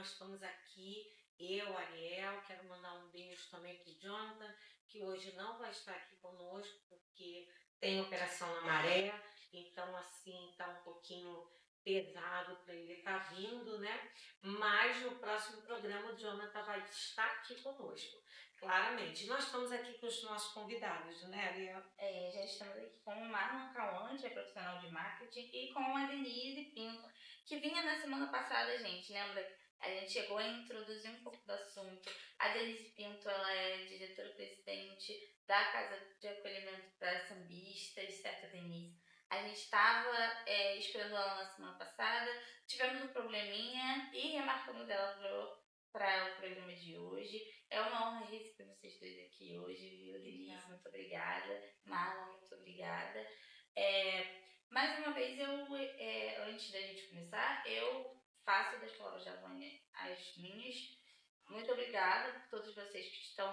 nós estamos aqui, eu, Ariel, quero mandar um beijo também para o Jonathan, que hoje não vai estar aqui conosco, porque tem operação na maré, então assim, está um pouquinho pesado para ele estar vindo, né? Mas no próximo programa o Jonathan vai estar aqui conosco, claramente. Nós estamos aqui com os nossos convidados, né, Ariel? Já estamos aqui com o Marlon Cauã, que é profissional de marketing, e com a Denise Pinto, que vinha na semana passada, gente. Lembra? A gente chegou a introduzir um pouco do assunto. A Denise Pinto, ela é diretora-presidente da Casa de Acolhimento para Sambistas, certo, Denise? A gente estava esperando ela na semana passada, tivemos um probleminha e remarcamos ela para o programa de hoje. É uma honra receber vocês dois aqui hoje, viu, Denise? Muito obrigada. Marlon, muito obrigada. Mais uma vez, antes da gente começar, eu faço das palavras da Vânia as minhas. Muito obrigada por todos vocês que estão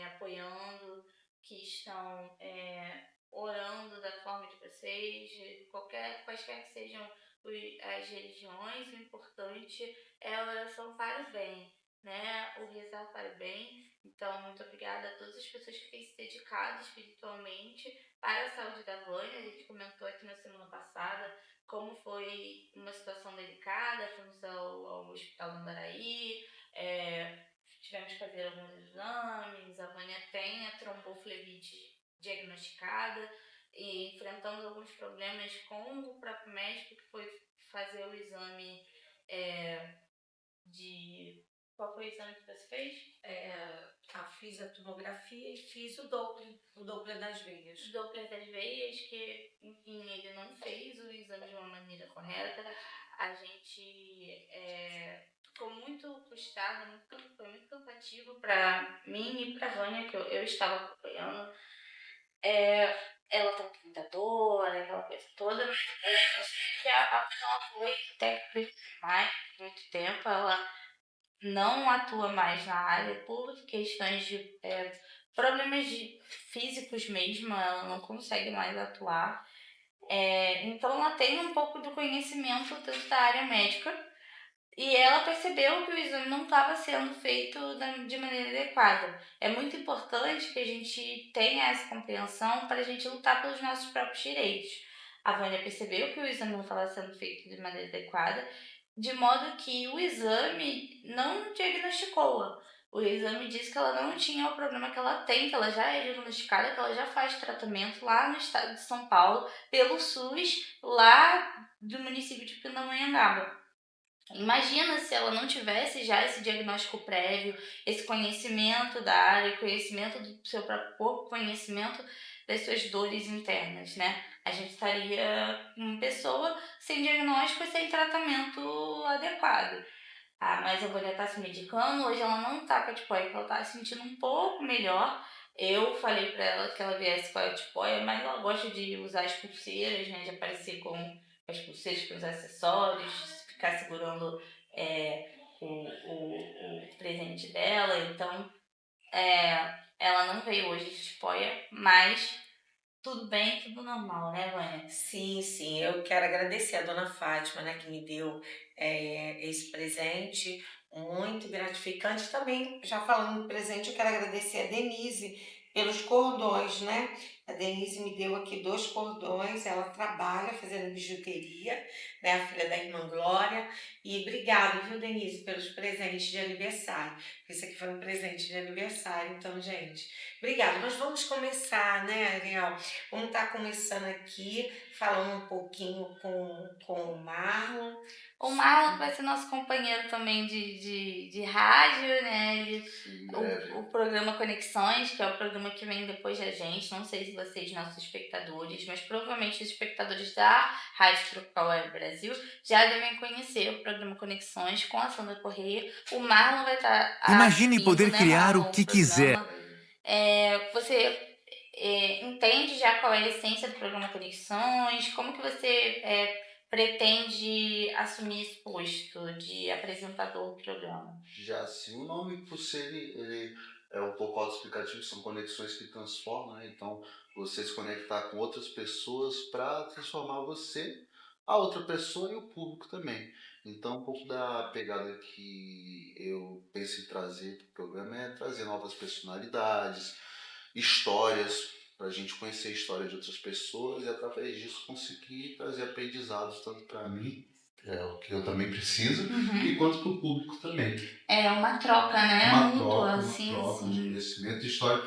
apoiando, que estão orando da forma de vocês, quaisquer que sejam as religiões. O importante é a oração para o bem, né? O rezar para o bem. Então, muito obrigada a todas as pessoas que têm se dedicado espiritualmente para a saúde da Vânia. A gente comentou aqui na semana passada como foi uma situação delicada, fomos ao Hospital do Andaraí, tivemos que fazer alguns exames, a Vânia tem a tromboflebite diagnosticada e enfrentamos alguns problemas com o próprio médico que foi fazer o exame de... Qual foi o exame que você fez? Fiz a tomografia e fiz o Doppler das veias. O Doppler das veias, que, enfim, ele não fez o exame de uma maneira correta. A gente ficou muito frustrada, foi muito cansativo para mim e para a Vânia, que eu estava acompanhando. Ela tem muita dor, aquela coisa toda, mas que ela foi técnica mais muito tempo. Ela não atua mais na área por questões de problemas físicos mesmo, ela não consegue mais atuar. Então ela tem um pouco do conhecimento tanto da área médica e ela percebeu que o exame não estava sendo feito de maneira adequada. É muito importante que a gente tenha essa compreensão para a gente lutar pelos nossos próprios direitos. A Vânia percebeu que o exame não estava sendo feito de maneira adequada, de modo que o exame não diagnosticou-a. O exame disse que ela não tinha o problema que ela tem, que ela já é diagnosticada, que ela já faz tratamento lá no estado de São Paulo, pelo SUS, lá do município de Pindamonhangaba. Imagina se ela não tivesse já esse diagnóstico prévio, esse conhecimento da área, conhecimento do seu próprio corpo, conhecimento das suas dores internas, né? A gente estaria com uma pessoa sem diagnóstico e sem tratamento adequado. Mas a Vânia tá se medicando, hoje ela não tá com a tipoia, ela tá se sentindo um pouco melhor. Eu falei pra ela que ela viesse com a tipoia, mas ela gosta de usar as pulseiras, né? De aparecer com as pulseiras, com os acessórios, ficar segurando o presente dela. Então, ela não veio hoje de tipoia, mas tudo bem, tudo normal, né, Vânia? Sim, sim, eu quero agradecer a dona Fátima, né, que me deu esse presente muito gratificante. Também, já falando do presente, eu quero agradecer a Denise pelos cordões, né? A Denise me deu aqui 2 cordões, ela trabalha fazendo bijuteria, né, a filha da irmã Glória. E obrigada, viu, Denise, pelos presentes de aniversário. Esse aqui foi um presente de aniversário, então, gente, obrigada. Mas vamos começar, né, Ariel? Vamos estar começando aqui, falando um pouquinho com o Marlon. O Marlon vai ser nosso companheiro também de rádio, né? O programa Conexões, que é o programa que vem depois da gente. Não sei se vocês, nossos espectadores, mas provavelmente os espectadores da Rádio Tropical Web Brasil já devem conhecer o programa Conexões com a Sandra Correia. O Marlon vai estar Imagine assumindo, poder né, criar o Marlon, o que quiser. programa. Você entende já qual é a essência do programa Conexões? Como que você pretende assumir esse posto de apresentador do programa? Já sim, o nome por si, ele é um pouco autoexplicativo, são conexões que transformam, né? Então, você se conectar com outras pessoas para transformar você, a outra pessoa e o público também. Então, um pouco da pegada que eu penso em trazer para o programa é trazer novas personalidades, histórias, para a gente conhecer a história de outras pessoas e, através disso, conseguir trazer aprendizados tanto para mim, que é o que eu também preciso, e quanto para o público também. É uma troca, né? Uma Mútua, troca sim, de sim. conhecimento e história.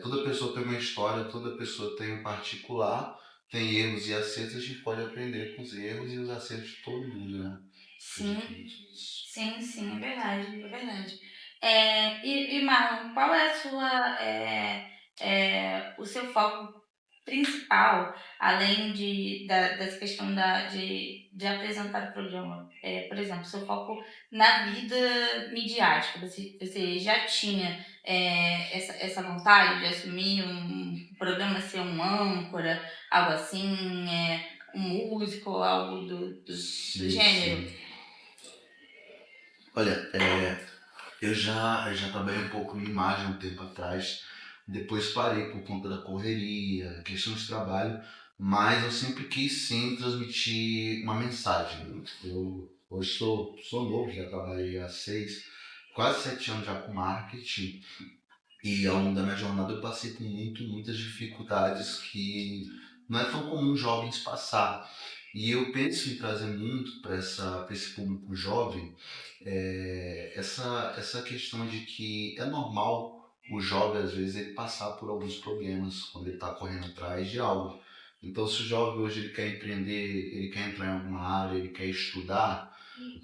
Toda pessoa tem uma história, toda pessoa tem um particular, tem erros e acertos, a gente pode aprender com os erros e os acertos de todo mundo, né? Sim, Acredito muito nisso. sim, é verdade, é verdade. E Marlon, qual é a sua, o seu foco principal, além dessa questão de apresentar o programa? Por exemplo, seu foco na vida midiática, você já tinha essa vontade de assumir um programa, ser um âncora, algo assim, um músico, algo do Sim, gênero? sim. Olha, eu já trabalhei um pouco em imagem um tempo atrás, depois parei por conta da correria, questão de trabalho, mas eu sempre quis sim transmitir uma mensagem. Eu hoje sou novo, já trabalhei há quase 7 anos já com marketing, e ao longo da minha jornada eu passei por muitas dificuldades que não é tão comum jovens passar. E eu penso em trazer muito para esse público jovem essa questão de que é normal o jovem, às vezes, ele passar por alguns problemas quando ele está correndo atrás de algo. Então, se o jovem hoje ele quer empreender, ele quer entrar em alguma área, ele quer estudar,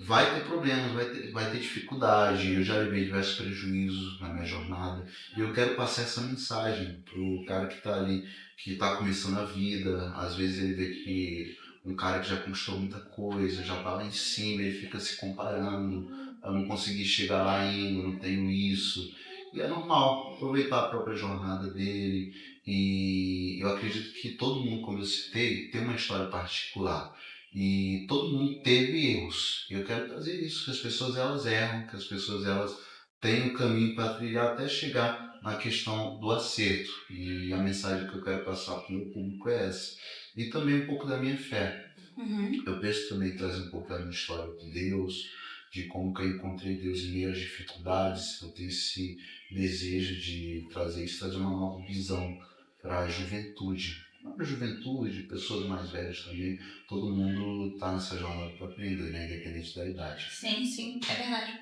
vai ter problemas, vai ter dificuldade. Eu já levei diversos prejuízos na minha jornada e eu quero passar essa mensagem pro cara que está ali, que está começando a vida. Às vezes ele vê que um cara que já conquistou muita coisa, já está lá em cima, ele fica se comparando. Eu não consegui chegar lá ainda, não tenho isso. E é normal aproveitar a própria jornada dele. E eu acredito que todo mundo, como eu citei, tem uma história particular. E todo mundo teve erros. E eu quero trazer isso, que as pessoas elas erram, que as pessoas elas têm um caminho para trilhar até chegar na questão do acerto. E a mensagem que eu quero passar para o meu público é essa. E também um pouco da minha fé. Eu penso também trazer um pouco da minha história com Deus, de como que eu encontrei Deus em meio às dificuldades. Eu tenho esse desejo de trazer isso, trazer uma nova visão para a juventude. Não para a juventude, pessoas mais velhas também. Todo mundo está nessa jornada para aprender, né? Independente da idade. Sim, é verdade.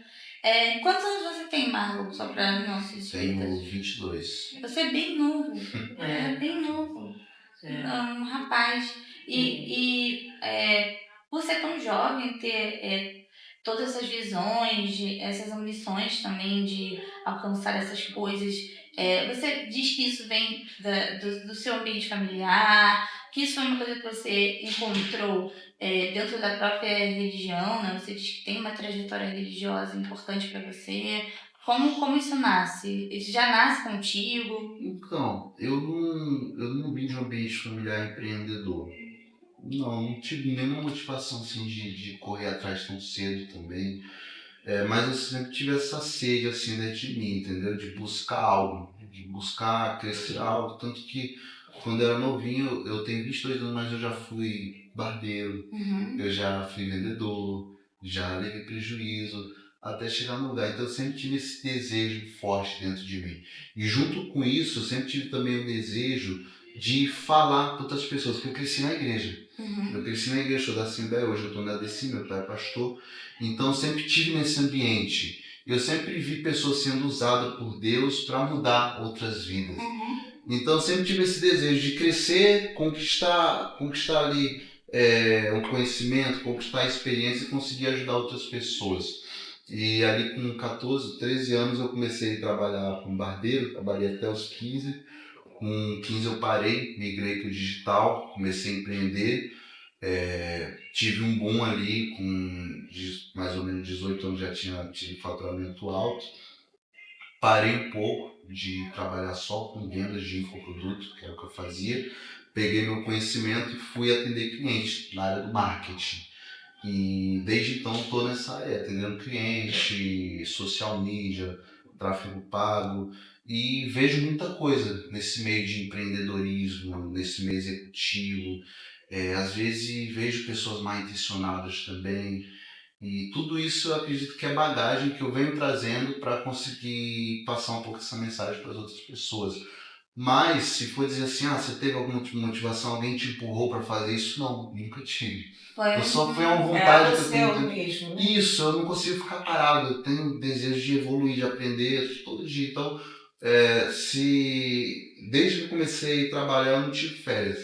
Quantos anos você tem, Marlon? Só para nossos Tenho 22. Você é bem novo. É bem novo. Um rapaz. Por ser tão jovem, ter todas essas visões, essas ambições também de alcançar essas coisas, você diz que isso vem do seu ambiente familiar, que isso foi uma coisa que você encontrou dentro da própria religião, né? Você diz que tem uma trajetória religiosa importante para você. Como isso nasce? Isso já nasce contigo? Então, eu não vim de um ambiente familiar empreendedor. Não tive nenhuma motivação assim de correr atrás tão cedo também. Mas eu sempre tive essa sede assim dentro de mim, entendeu? De buscar algo, de buscar crescer algo. Tanto que quando eu era novinho, eu tenho 22 anos, mas eu já fui barbeiro, eu já fui vendedor, já levei prejuízo, até chegar no lugar. Então eu sempre tive esse desejo forte dentro de mim. E junto com isso, eu sempre tive também o desejo de falar para outras pessoas, porque eu cresci na igreja. Eu cresci na igreja, sou da Assembleia, hoje eu estou na DC, meu pai é pastor. Então eu sempre tive nesse ambiente. Eu sempre vi pessoas sendo usadas por Deus para mudar outras vidas. Então eu sempre tive esse desejo de crescer, conquistar ali um conhecimento, conquistar a experiência e conseguir ajudar outras pessoas. E ali com 14, 13 anos eu comecei a trabalhar como barbeiro, trabalhei até os 15. Com 15 eu parei, migrei para o digital, comecei a empreender. Tive um boom ali, com mais ou menos 18 anos já tinha tido faturamento alto. Parei um pouco de trabalhar só com vendas de infoproduto, que era o que eu fazia. Peguei meu conhecimento e fui atender clientes na área do marketing. E desde então estou nessa área, atendendo cliente, social media, tráfego pago. E vejo muita coisa nesse meio de empreendedorismo, nesse meio executivo. Às vezes vejo pessoas mal intencionadas também. E tudo isso eu acredito que é bagagem que eu venho trazendo para conseguir passar um pouco essa mensagem para as outras pessoas. Mas, se for dizer assim, você teve alguma motivação, alguém te empurrou para fazer isso? Não, nunca tive. Eu só foi uma vontade que eu tenho. Mesmo, né? Isso, eu não consigo ficar parado, eu tenho desejo de evoluir, de aprender todo dia. Então, se desde que eu comecei a trabalhar, eu não tive férias.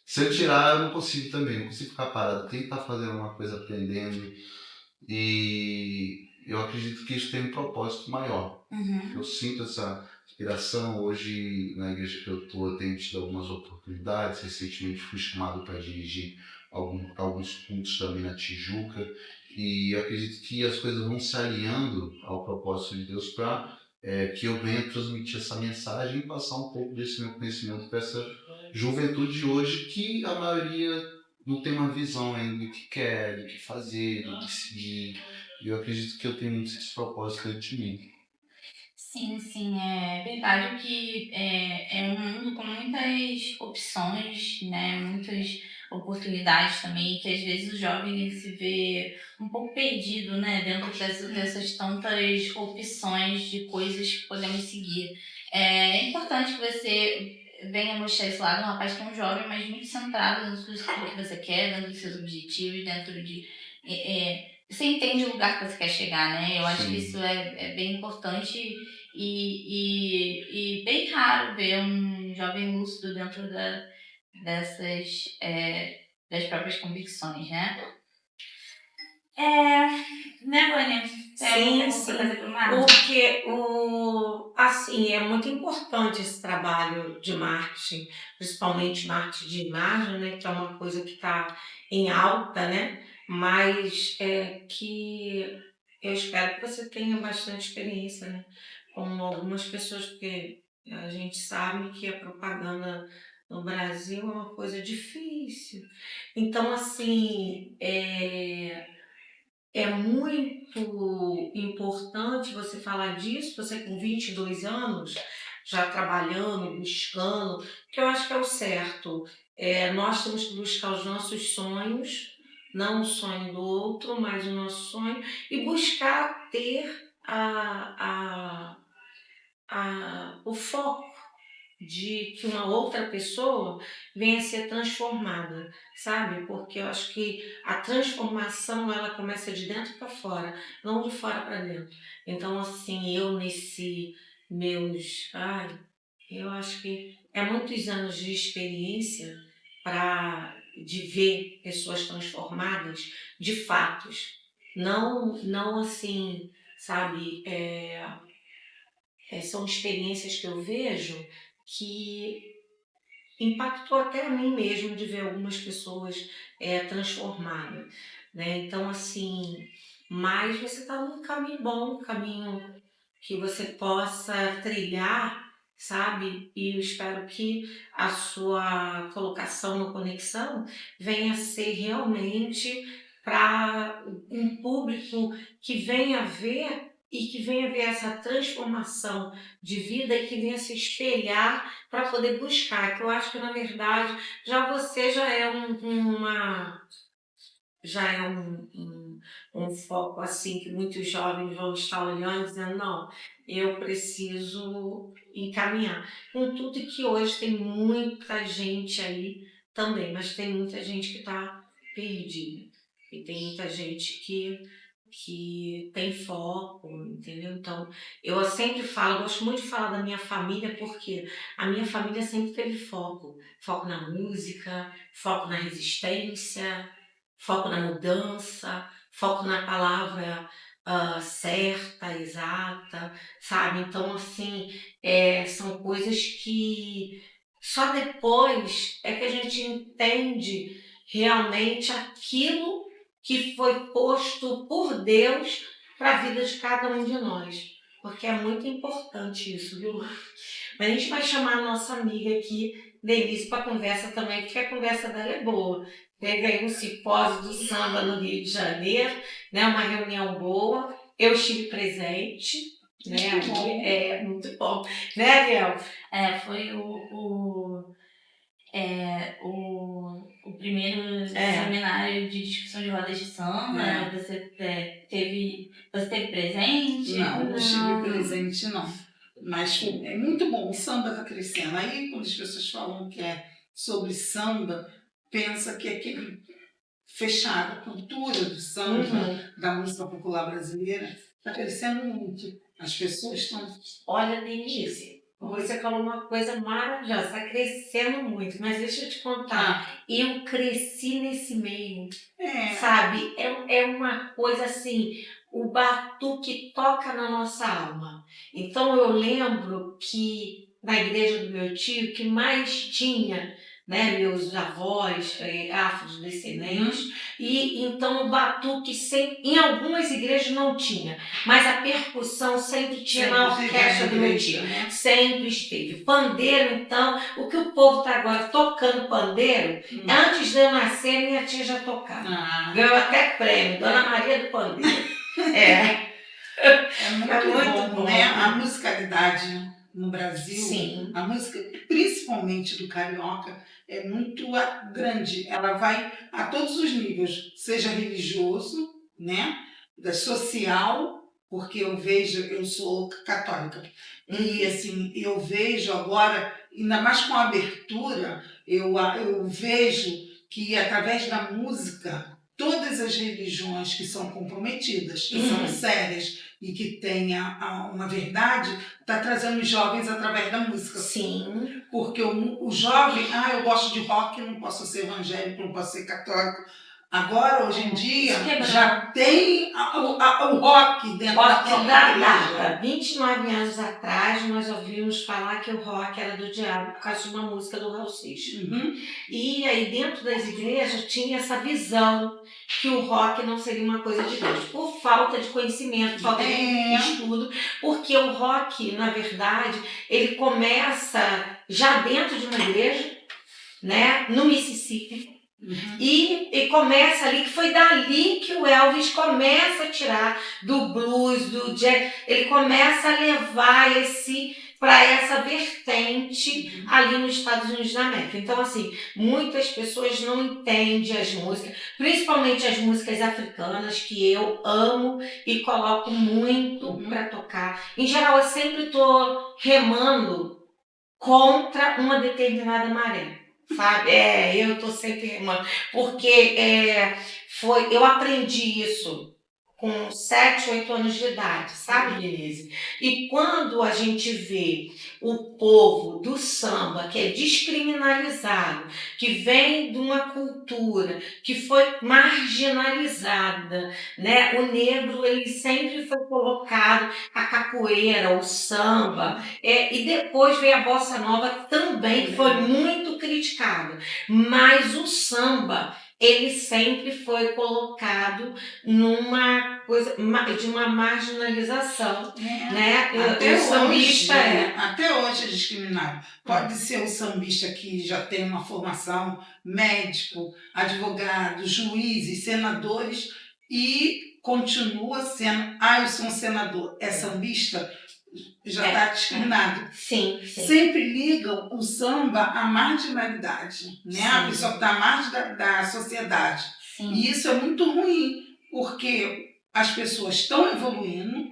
Se eu tirar, eu não consigo também, não consigo ficar parado. Tem que estar fazendo uma coisa, aprendendo. E eu acredito que isso tem um propósito maior. Eu sinto essa inspiração. Hoje, na igreja que eu estou, eu tenho tido algumas oportunidades. Recentemente fui chamado para dirigir alguns cultos também na Tijuca. E eu acredito que as coisas vão se alinhando ao propósito de Deus para que eu venha transmitir essa mensagem e passar um pouco desse meu conhecimento para essa juventude de hoje, que a maioria não tem uma visão ainda do que quer, do que fazer, do que seguir. E eu acredito que eu tenho muito esse propósito dentro de mim. Sim, é verdade que é um mundo com muitas opções, né? Muitas oportunidades também, que às vezes o jovem ele se vê um pouco perdido, né? Dentro dessas tantas opções de coisas que podemos seguir. É importante que você venha mostrar esse lado, um rapaz tão jovem, mas muito centrado dentro do que você quer, dentro dos seus objetivos, dentro de... você entende o lugar que você quer chegar, né? Eu acho que isso é bem importante e bem raro ver um jovem lúcido dentro das próprias convicções, né? Né, Vânia? Sim, porque assim, é muito importante esse trabalho de marketing, principalmente marketing de imagem, né, que é uma coisa que está em alta, né, mas que eu espero que você tenha bastante experiência, né, com algumas pessoas, porque a gente sabe que a propaganda no Brasil é uma coisa difícil. Então, assim, é muito importante você falar disso, você com 22 anos, já trabalhando, buscando, que eu acho que é o certo. Nós temos que buscar os nossos sonhos, não o sonho do outro, mas o nosso sonho, e buscar ter o foco de que uma outra pessoa venha a ser transformada, sabe? Porque eu acho que a transformação ela começa de dentro para fora, não de fora para dentro. Então, assim, eu nesse eu acho que é muitos anos de experiência de ver pessoas transformadas de fatos, não assim, sabe? São experiências que eu vejo que impactou até a mim mesmo de ver algumas pessoas transformadas, né? Então, assim, mas você está num caminho bom, um caminho que você possa trilhar, sabe? E eu espero que a sua colocação no Conexão venha a ser realmente para um público que venha ver e que venha ver essa transformação de vida e que venha se espelhar para poder buscar, que eu acho que na verdade já você já é um foco assim que muitos jovens vão estar olhando dizendo, não, eu preciso encaminhar. Contudo que hoje tem muita gente aí também, mas tem muita gente que está perdida. E tem muita gente que tem foco, entendeu? Então, eu sempre falo, gosto muito de falar da minha família, porque a minha família sempre teve foco. Foco na música, foco na resistência, foco na mudança, foco na palavra certa, exata, sabe? Então, assim, são coisas que só depois é que a gente entende realmente aquilo que foi posto por Deus para a vida de cada um de nós. Porque é muito importante isso, viu? Mas a gente vai chamar a nossa amiga aqui, Denise, para conversa também, porque a conversa dela é boa. Teve aí um simpósio do samba no Rio de Janeiro, né? Uma reunião boa. Eu estive presente, né? É muito bom. Né, Ariel? Foi o o primeiro É. seminário de discussão de rodas de samba, É. você teve presente? Não estive presente, não. Mas é muito bom, o samba está crescendo. Aí, quando as pessoas falam que é sobre samba, pensa que é aquele fechado, a cultura do samba, da música popular brasileira, está crescendo muito. As pessoas estão... Olha, Denise, você falou uma coisa maravilhosa, está crescendo muito, mas deixa eu te contar, eu cresci nesse meio, sabe? É uma coisa assim, o batuque toca na nossa alma. Então eu lembro que na igreja do meu tio, que mais tinha, né, meus avós afrodescendentes, e então o batuque em algumas igrejas não tinha, mas a percussão sempre tinha na orquestra do meu tio, né? sempre esteve. Pandeiro, então, o que o povo está agora tocando pandeiro, antes de eu nascer, minha tia já tocava. Ganhou até prêmio, Dona Maria do Pandeiro. É muito bom, né? A musicalidade no Brasil, sim, a música, principalmente do carioca, é muito grande. Ela vai a todos os níveis, seja religioso, né? Da social, porque eu sou católica. E assim, eu vejo agora, ainda mais com a abertura, eu vejo que através da música, todas as religiões que são comprometidas, que são sérias e que têm uma verdade, está trazendo os jovens através da música. sim. Porque o jovem, eu gosto de rock, não posso ser evangélico, não posso ser católico. Agora, hoje em dia, já tem o rock dentro da própria igreja. 29 anos atrás, nós ouvimos falar que o rock era do diabo por causa de uma música do Raul Seixas. E aí, dentro das igrejas, tinha essa visão que o rock não seria uma coisa de Deus, por falta de conhecimento, falta de estudo, porque o rock, na verdade, ele começa já dentro de uma igreja, né, no Mississippi. E começa ali, que foi dali que o Elvis começa a tirar do blues, do jazz, ele começa a levar para essa vertente ali nos Estados Unidos da América. Então, assim, muitas pessoas não entendem as músicas, principalmente as músicas africanas, que eu amo e coloco muito para tocar. Em geral, eu sempre estou remando contra uma determinada maré. Sabe? Eu estou sempre remando, porque eu aprendi isso com 7, 8 anos de idade, sabe, Denise? E quando a gente vê o povo do samba, que é descriminalizado, que vem de uma cultura que foi marginalizada, né? O negro, ele sempre foi colocado, a capoeira, o samba, e depois veio a bossa nova também, que foi muito criticada, mas o samba, ele sempre foi colocado numa coisa de uma marginalização, né? Até hoje é discriminado. Pode ser o sambista que já tem uma formação, médico, advogado, juízes, senadores, e continua sendo, eu sou um senador, é sambista, já está discriminado. Sim. Sempre ligam o samba à marginalidade, né? A pessoa que está à margem da sociedade. Sim. E isso é muito ruim, porque as pessoas estão evoluindo.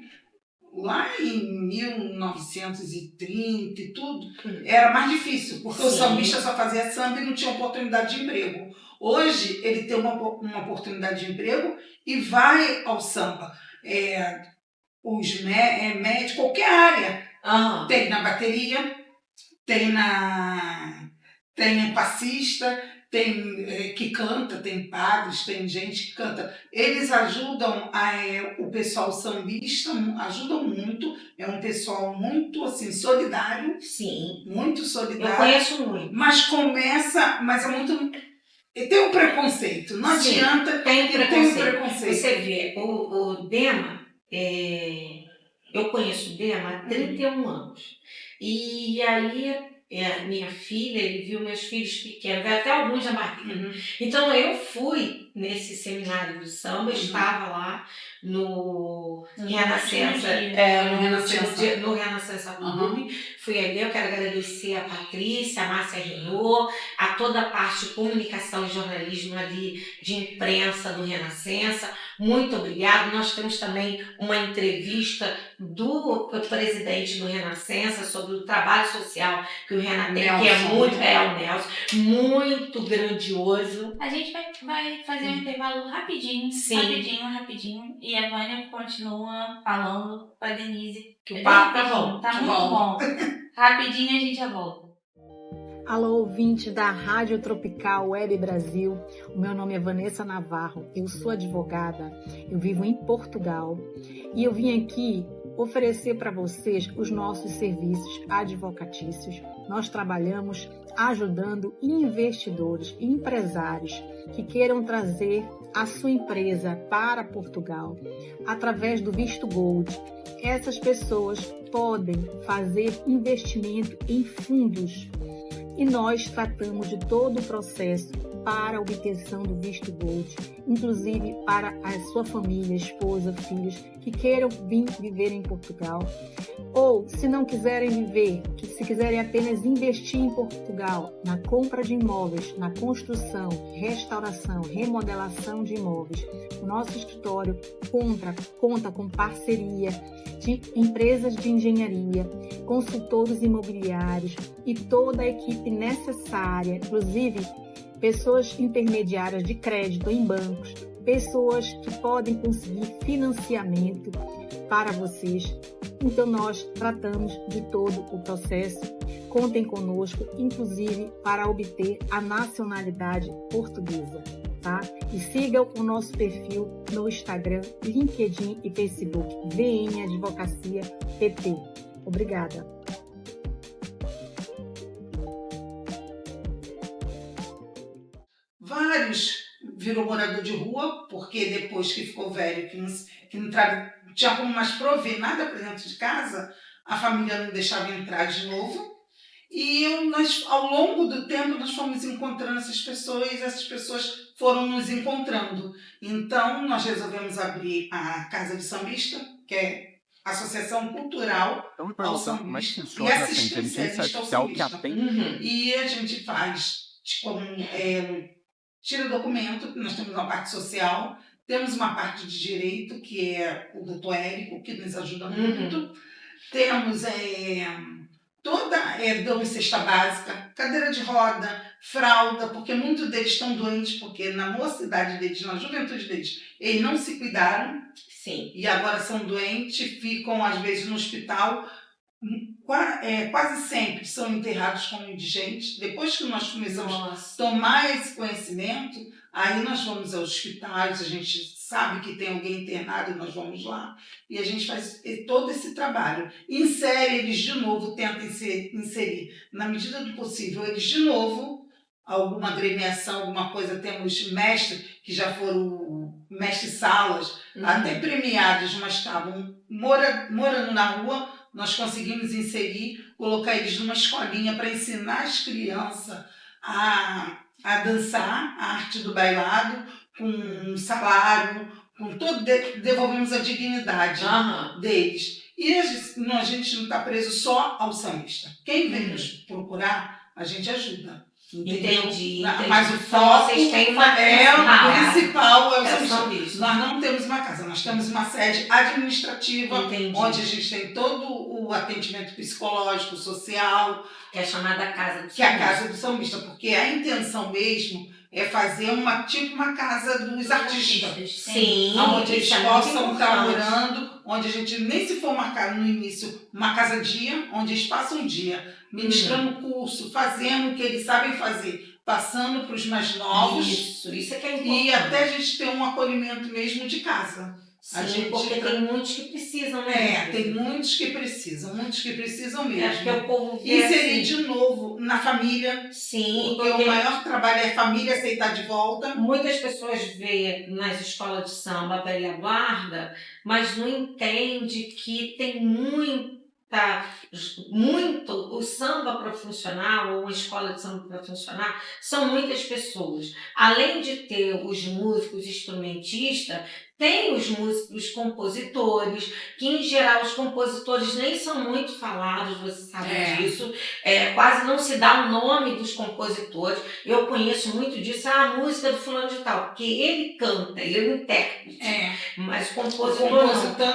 Lá em 1930 e tudo, era mais difícil, porque o sambista só fazia samba e não tinha oportunidade de emprego. Hoje, ele tem uma oportunidade de emprego e vai ao samba. Os médicos, qualquer área. Tem na bateria, tem passista, tem que canta, tem padres, tem gente que canta. Eles ajudam o pessoal sambista, ajudam muito. É um pessoal muito assim, solidário. Sim. Muito solidário. Eu conheço muito. Mas é muito... Tem um preconceito. Não adianta. Tem um preconceito. Você vê, o Dema, eu conheço o Dema há 31 anos. E aí, minha filha, ele viu meus filhos pequenos, veio até alguns da barriga. Então eu fui nesse seminário do samba, estava lá no Renascença, no Renascença Clube. Fui ali, eu quero agradecer a Patrícia, a Márcia Renault, a toda a parte de comunicação e jornalismo ali, de imprensa do Renascença. Muito obrigado. Nós temos também uma entrevista do presidente do Renascença sobre o trabalho social que o Renan tem, que é muito, o Nelson, muito grandioso. A gente vai fazer um intervalo rapidinho, Sim. rapidinho, e a Vânia continua falando com a Denise. Que o papo tá bom. Tá muito bom. Rapidinho a gente já volta. Alô, ouvinte da Rádio Tropical Web Brasil. O meu nome é Vanessa Navarro, eu sou advogada, eu vivo em Portugal e eu vim aqui oferecer para vocês os nossos serviços advocatícios. Nós trabalhamos ajudando investidores e empresários que queiram trazer a sua empresa para Portugal através do visto Gold. Essas pessoas podem fazer investimento em fundos e nós tratamos de todo o processo para a obtenção do visto Gold, inclusive para a sua família, esposa, filhos que queiram vir viver em Portugal, ou se não quiserem viver, se quiserem apenas investir em Portugal, na compra de imóveis, na construção, restauração, remodelação de imóveis. O nosso escritório conta com parceria de empresas de engenharia, consultores imobiliários e toda a equipe necessária, inclusive pessoas intermediárias de crédito em bancos, pessoas que podem conseguir financiamento para vocês. Então nós tratamos de todo o processo. Contem conosco, inclusive para obter a nacionalidade portuguesa, tá? E sigam o nosso perfil no Instagram, LinkedIn e Facebook, VN Advocacia PT. Obrigada. Vários virou morador de rua, porque depois que ficou velho, que não tinha como mais prover nada para dentro de casa, a família não deixava entrar de novo. E nós, ao longo do tempo, nós fomos encontrando essas pessoas foram nos encontrando. Então, nós resolvemos abrir a Casa do Sambista, que é a Associação Cultural ao Sambista e Assistencialista ao Sambista. E a gente faz, tira documento, nós temos uma parte social, temos uma parte de direito, que é o doutor Érico, que nos ajuda muito. Temos dão cesta básica, cadeira de roda, fralda, porque muitos deles estão doentes, porque na mocidade deles, na juventude deles, eles não se cuidaram. Sim. E agora são doentes, ficam às vezes no hospital. Quase sempre são enterrados como indigentes. Depois que nós começamos a tomar esse conhecimento, aí nós vamos aos hospitais, a gente sabe que tem alguém internado, nós vamos lá e a gente faz todo esse trabalho. Insere eles de novo, tenta inserir, na medida do possível, eles de novo, alguma agremiação, alguma coisa. Temos mestres que já foram mestres-salas, até premiados, mas estavam morando na rua. Nós conseguimos inserir, colocar eles numa escolinha para ensinar as crianças a dançar, a arte do bailado, com um salário, com todo, devolvemos a dignidade deles. E a gente não está preso só ao sambista. Quem vem nos procurar, a gente ajuda. Entendi. Mas o foco vocês têm o principal é o sambista. Nós não temos uma casa, nós temos uma sede administrativa, onde a gente tem todo o atendimento psicológico, social. Que é chamada Casa do Sambista. Que é a Casa do Sambista, porque a intenção mesmo é fazer uma casa dos artistas. Sim. Onde eles possam estar morando, onde a gente nem se for marcar no início uma casa-dia, onde eles passam um dia ministrando curso, fazendo o que eles sabem fazer, passando para os mais novos. Isso é que é importante. E até a gente ter um acolhimento mesmo de casa. Sim, porque tem muitos que precisam, né? Tem muitos que precisam mesmo. É porque o povo vê inserir de novo na família. Sim, porque o maior trabalho é a família aceitar de volta. Muitas pessoas veem nas escolas de samba a velha guarda, mas não entende que tem muito o samba para funcionar, ou uma escola de samba para funcionar, são muitas pessoas. Além de ter os músicos instrumentistas, tem os músicos compositores, que em geral os compositores nem são muito falados, você sabe disso, quase não se dá o nome dos compositores. Eu conheço muito disso, a música do fulano de tal, porque ele canta, ele é um intérprete, mas o compositor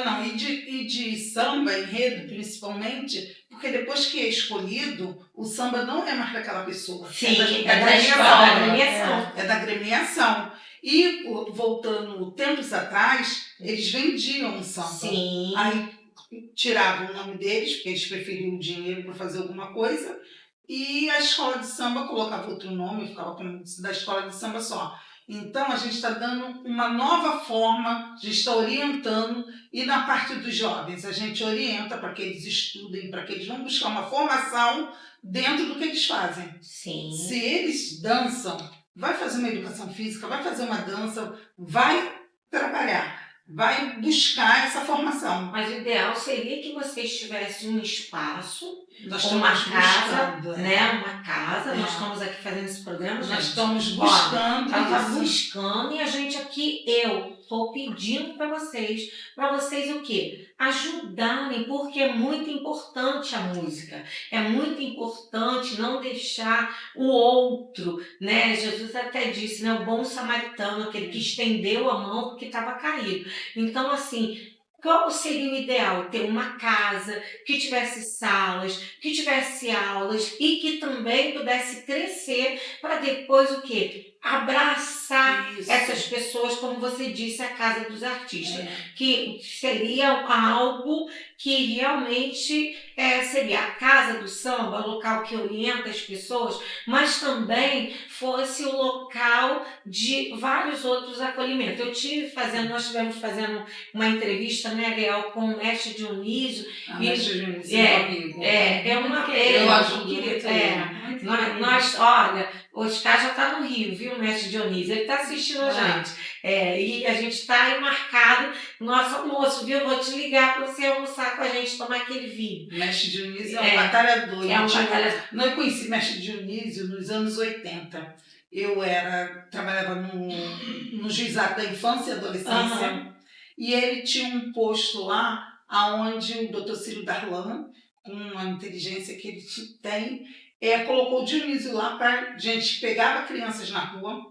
não. E de samba, enredo, principalmente, porque depois que é escolhido, o samba não é mais daquela pessoa. Sim, é da escola, agremiação. É da agremiação. E, voltando tempos atrás, eles vendiam um samba. Sim. Aí tiravam o nome deles, porque eles preferiam o dinheiro para fazer alguma coisa, e a escola de samba colocava outro nome, ficava com da escola de samba só. Então, a gente está dando uma nova forma, a gente está orientando, e na parte dos jovens, a gente orienta para que eles estudem, para que eles vão buscar uma formação dentro do que eles fazem. Sim. Se eles dançam, vai fazer uma educação física, vai fazer uma dança, vai trabalhar, vai buscar essa formação. Mas o ideal seria que vocês tivessem um espaço, uma casa, uma casa. Nós estamos aqui fazendo esse programa, nós estamos buscando. Ela está buscando e a gente aqui, eu estou pedindo para vocês o quê? Ajudarem, porque é muito importante a música. É muito importante não deixar o outro, né? Jesus até disse, né? O bom samaritano, aquele que estendeu a mão porque estava caído. Então, assim, qual seria o ideal? Ter uma casa que tivesse salas, que tivesse aulas e que também pudesse crescer para depois o quê? Abraçar essas pessoas, como você disse, a Casa dos Artistas, que seria algo que realmente seria a casa do samba, o local que orienta as pessoas, mas também fosse o local de vários outros acolhimentos. Nós tivemos fazendo uma entrevista, né, Leal, com o mestre Dionísio. Mestre Dionísio eu ajudo muito nós, olha, o Oscar já está no Rio, viu, o mestre Dionísio? Ele está assistindo a gente. E a gente está aí marcado no nosso almoço, viu? Eu vou te ligar para você almoçar com a gente, tomar aquele vinho. O mestre Dionísio é um batalhador. batalhador. Eu conheci o mestre Dionísio nos anos 80. Eu trabalhava no Juizado da Infância e Adolescência, e ele tinha um posto lá onde o Dr. Círio Darlan, com a inteligência que ele tem, colocou o Dionísio lá para gente pegava crianças na rua,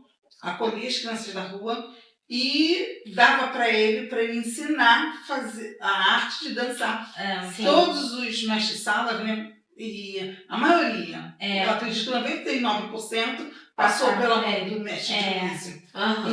acolhia as crianças na rua e dava para ele ensinar a fazer a arte de dançar. Todos os mestres-salas, né, e a maioria, eu acredito que 99% passou pela mão do mestre Dionísio.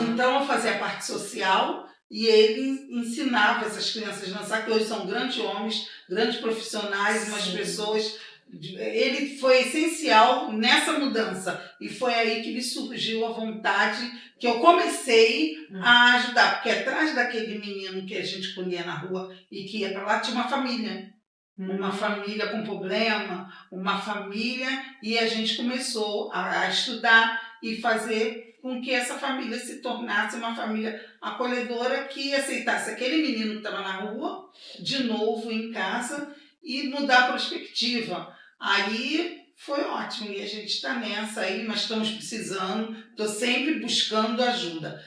Então eu fazia a parte social e ele ensinava essas crianças a dançar, que hoje são grandes homens, grandes profissionais, umas pessoas. Ele foi essencial nessa mudança e foi aí que me surgiu a vontade, que eu comecei a ajudar, porque atrás daquele menino que a gente colhia na rua e que ia para lá tinha uma família. Uma família com problema, uma família, e a gente começou a estudar e fazer com que essa família se tornasse uma família acolhedora que aceitasse aquele menino que estava na rua, de novo em casa, e mudar a perspectiva. Aí foi ótimo, e a gente está nessa aí, nós estamos precisando, estou sempre buscando ajuda.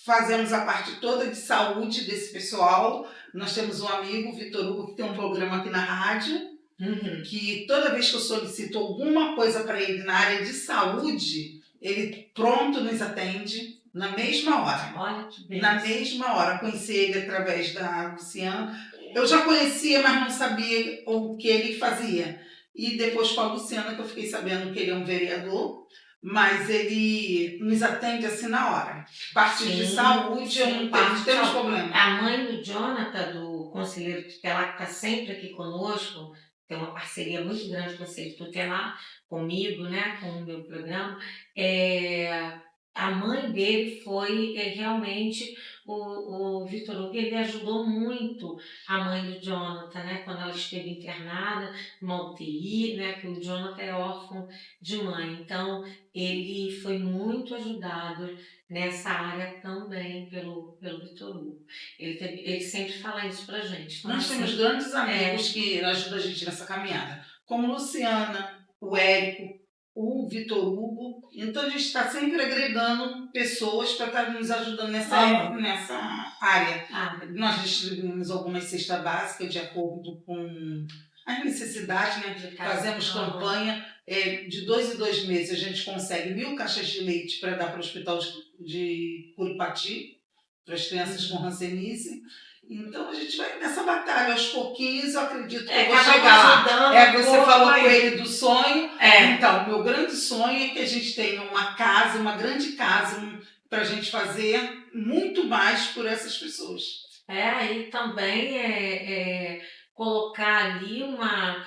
Fazemos a parte toda de saúde desse pessoal. Nós temos um amigo, Vitor Hugo, que tem um programa aqui na rádio, que toda vez que eu solicito alguma coisa para ele na área de saúde, ele pronto nos atende na mesma hora. Olha que bem. Na mesma hora. Conheci ele através da Luciana. Eu já conhecia, mas não sabia o que ele fazia. E depois com a Luciana que eu fiquei sabendo que ele é um vereador, mas ele nos atende assim na hora. Parte de saúde, não temos problema. A mãe do Jonathan, do conselheiro tutelar, que está sempre aqui conosco, tem uma parceria muito grande com o conselho tutelar, comigo, né, com o meu programa. A mãe dele foi realmente o Vitor Hugo, ele ajudou muito a mãe do Jonathan, né? Quando ela esteve internada, numa UTI, né? Que o Jonathan é órfão de mãe. Então, ele foi muito ajudado nessa área também pelo Vitor Hugo. Ele sempre fala isso pra gente. Então, Nós assim, temos grandes amigos que ajudam a gente nessa caminhada, como Luciana, o Érico, o Vitor Hugo. Então a gente está sempre agregando pessoas para estar nos ajudando nessa área. Nós distribuímos algumas cestas básicas de acordo com as necessidades, né? Fazemos campanha. De 2 em 2 meses a gente consegue 1.000 caixas de leite para dar para o hospital de Curupati, para as crianças com hanseníase. Então a gente vai nessa batalha aos pouquinhos, eu acredito que eu vou chegar lá. Você falou com ele do sonho. Então, o meu grande sonho é que a gente tenha uma casa, uma grande casa, para a gente fazer muito mais por essas pessoas. E também colocar ali uma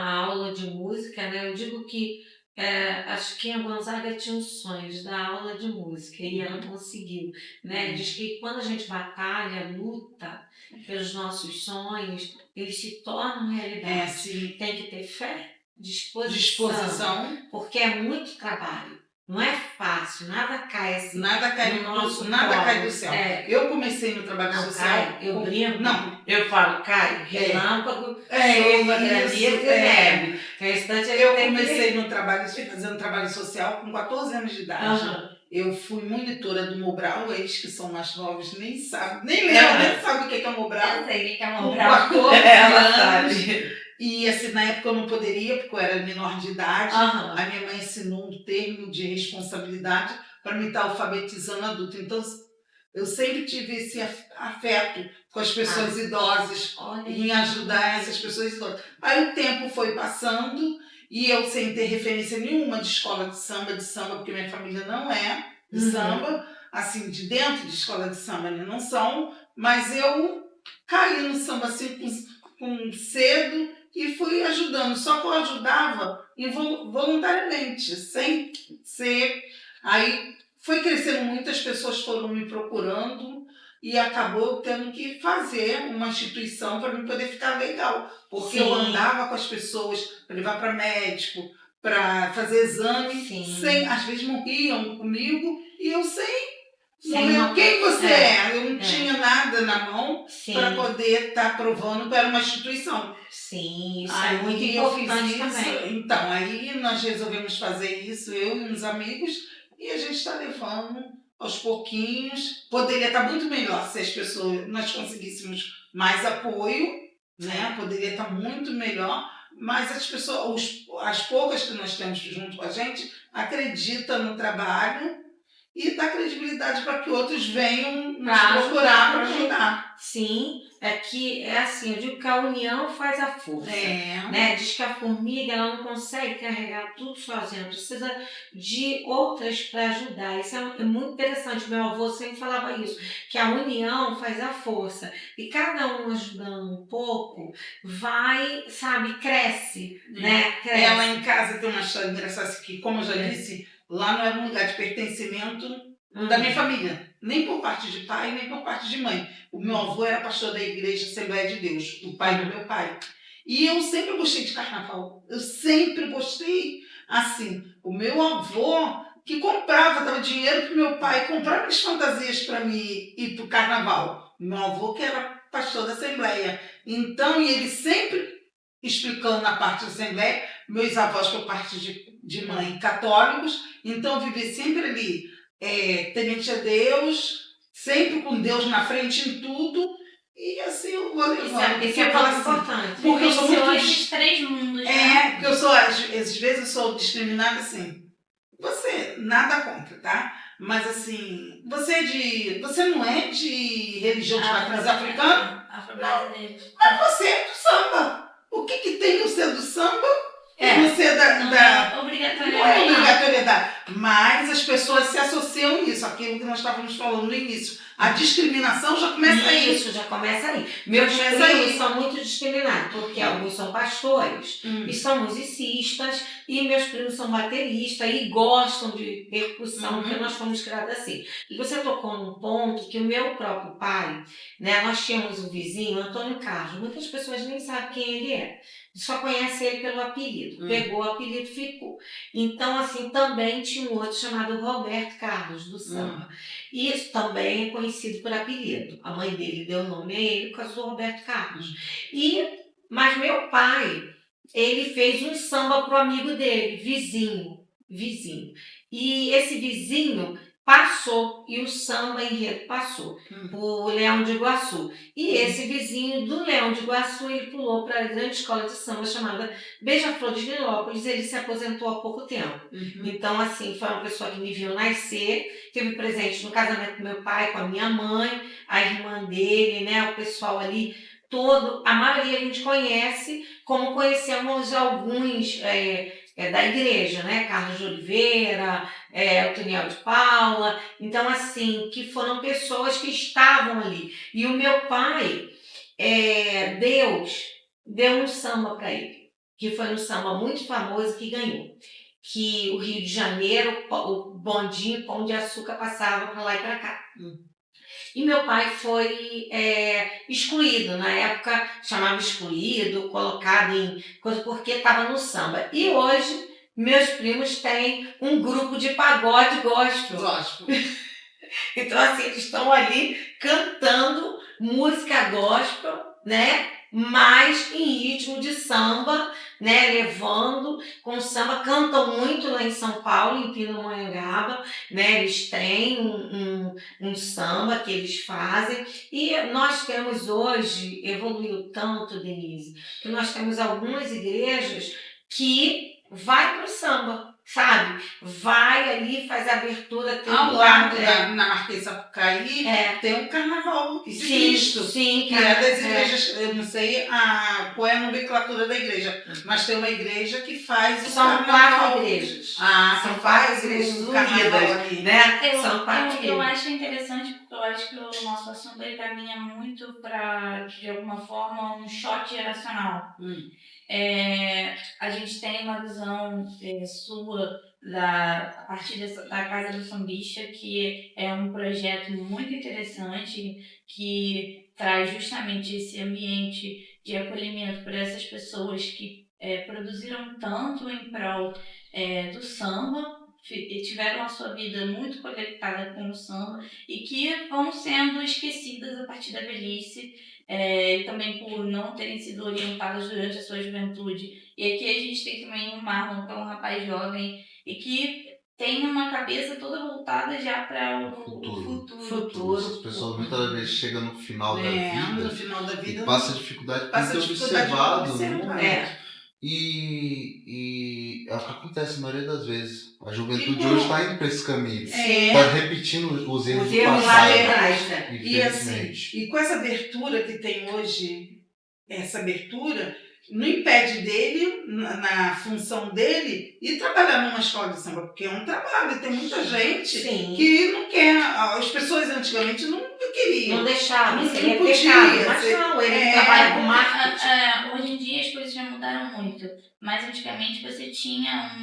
aula de música, né? Eu digo que a Chiquinha Gonzaga tinha um sonho de dar aula de música e ela conseguiu, né? Diz que quando a gente batalha, luta pelos nossos sonhos, eles se tornam realidade. Tem que ter fé, disposição, porque é muito trabalho. Não é fácil, nada cai assim. Nada cai do céu. Eu comecei no trabalho social. Eu brinco. Eu falo, cai, relâmpago, chuva, granizo e neve. Eu comecei no trabalho, fazendo trabalho social com 14 anos de idade. Eu fui monitora do Mobral, eles que são mais novos nem sabem, nem lembram, nem sabem o que é Mobral. Eu sei o que é Mobral. Com 14 anos. E assim, na época eu não poderia, porque eu era menor de idade. A minha mãe ensinou um termo de responsabilidade para me estar alfabetizando adulto. Então, eu sempre tive esse afeto com as pessoas idosas, em ajudar essas pessoas idosas. Aí o tempo foi passando e eu, sem ter referência nenhuma de escola de samba, porque minha família não é de samba, assim, de dentro de escola de samba, né? Não são, mas eu caí no samba assim com cedo e fui ajudando. Só que eu ajudava voluntariamente, sem ser. Aí foi crescendo muito, as pessoas foram me procurando e acabou tendo que fazer uma instituição para eu poder ficar legal. Porque eu andava com as pessoas para levar para médico, para fazer exame, às vezes morriam comigo e eu sem quem você é. Eu não tinha nada na mão para poder estar provando que era uma instituição. Isso aí é muito importante também. Então, aí nós resolvemos fazer isso, eu e uns amigos, e a gente está levando aos pouquinhos. Poderia estar muito melhor se nós conseguíssemos mais apoio, né? Poderia estar muito melhor, mas as poucas que nós temos junto com a gente acreditam no trabalho e dá credibilidade para que outros venham nos procurar para ajudar. Sim, assim, eu digo que a união faz a força. Né? Diz que a formiga ela não consegue carregar tudo sozinha, precisa de outras para ajudar. Isso é muito interessante. Meu avô sempre falava isso, que a união faz a força. E cada um ajudando um pouco, cresce. Né? Cresce. Ela em casa tem uma história engraçada que, como eu já disse, lá não era um lugar de pertencimento da minha família, nem por parte de pai, nem por parte de mãe. O meu avô era pastor da igreja Assembleia de Deus, o pai do meu pai. E eu sempre gostei de carnaval. Eu sempre gostei, assim, o meu avô que dava dinheiro para o meu pai comprar minhas fantasias para mim ir para o carnaval. Meu avô que era pastor da Assembleia. Então, e ele sempre explicando na parte da Assembleia, meus avós por parte de mãe católicos, então eu vivi sempre ali, temente a Deus, sempre com Deus na frente em tudo, e assim eu vou levando. Isso é muito importante. Porque eu sou muito... esses 3 mundos. Porque eu sou, às vezes eu sou discriminada assim. Você, nada contra, tá? Mas assim, você não é de religião de matriz africana? Afro-brasileiro. Mas você é do samba. O que tem no ser do samba? Não é obrigatoriedade. Mas as pessoas se associam nisso, aquilo que nós estávamos falando no início. A discriminação já começa aí. Isso, já começa aí. Meus começa primos aí. são muito discriminados, porque alguns são pastores e são musicistas, e meus primos são bateristas e gostam de percussão, porque nós fomos criados assim. E você tocou num ponto que o meu próprio pai, né, nós tínhamos um vizinho, Antônio Carlos, muitas pessoas nem sabem quem ele é. Só conhece ele pelo apelido. Pegou o apelido, ficou. Então, assim, também tinha um outro chamado Roberto Carlos, do samba. E isso também é conhecido por apelido. A mãe dele deu o nome a ele por causa do Roberto Carlos. Mas meu pai, ele fez um samba pro amigo dele, vizinho. E esse vizinho passou, e o samba enredo passou, pro Leão de Iguaçu. E esse vizinho do Leão de Iguaçu, ele pulou para a grande escola de samba chamada Beija-Flor de Nilópolis, ele se aposentou há pouco tempo. Então, assim, foi uma pessoa que me viu nascer, teve presente no casamento do meu pai, com a minha mãe, a irmã dele, né, o pessoal ali todo, a maioria a gente conhece, como conhecemos alguns da igreja, né, Carlos de Oliveira, o Toniel de Paula, então assim, que foram pessoas que estavam ali. E o meu pai, Deus deu um samba para ele, que foi um samba muito famoso que ganhou. Que o Rio de Janeiro, o bondinho, Pão de Açúcar passava para lá e para cá. E meu pai foi excluído, na época chamava excluído, colocado em coisa, porque estava no samba. E hoje, meus primos têm um grupo de pagode gospel. Então, assim, eles estão ali cantando música gospel, né? Mas em ritmo de samba, né? Levando com samba, cantam muito lá em São Paulo, em Pindamonhangaba, né? Eles têm um samba que eles fazem, e nós temos hoje, evoluiu tanto, Denise, que nós temos algumas igrejas que vai pro samba, sabe? Vai ali, faz a abertura, tem ao lado na Marquês Sapucaí, tem um carnaval de Cristo. Sim, que é das igrejas, eu não sei qual é a nomenclatura da igreja, mas tem uma igreja que faz o São carnaval. 4 igrejas. São 4 igrejas unidas, né? São 4 eu acho interessante, porque eu acho que o nosso assunto ele caminha muito para, de alguma forma, um choque geracional. A gente tem uma visão sua a partir da Casa do Sambista, que é um projeto muito interessante, que traz justamente esse ambiente de acolhimento para essas pessoas que produziram tanto em prol do samba, tiveram a sua vida muito conectada com o samba e que vão sendo esquecidas a partir da velhice, e também por não terem sido orientadas durante a sua juventude. E aqui a gente tem também o Marlon, que é um rapaz jovem e que tem uma cabeça toda voltada já para o futuro. As pessoas muitas vezes chegam no final da vida e passa dificuldade por ter observado no momento. E é o que acontece na maioria das vezes. A juventude hoje está indo para esse caminho. Está repetindo os erros do passado. E assim, e com essa abertura que tem hoje, essa abertura não impede dele, na função dele, ir trabalhar numa escola de samba, porque é um trabalho. Tem muita gente que não quer. As pessoas antigamente não queriam. Não deixavam, não seria podia. pecado. Mas não, ele trabalha com marketing. Hoje em dia as coisas já mudaram muito. Mas antigamente você tinha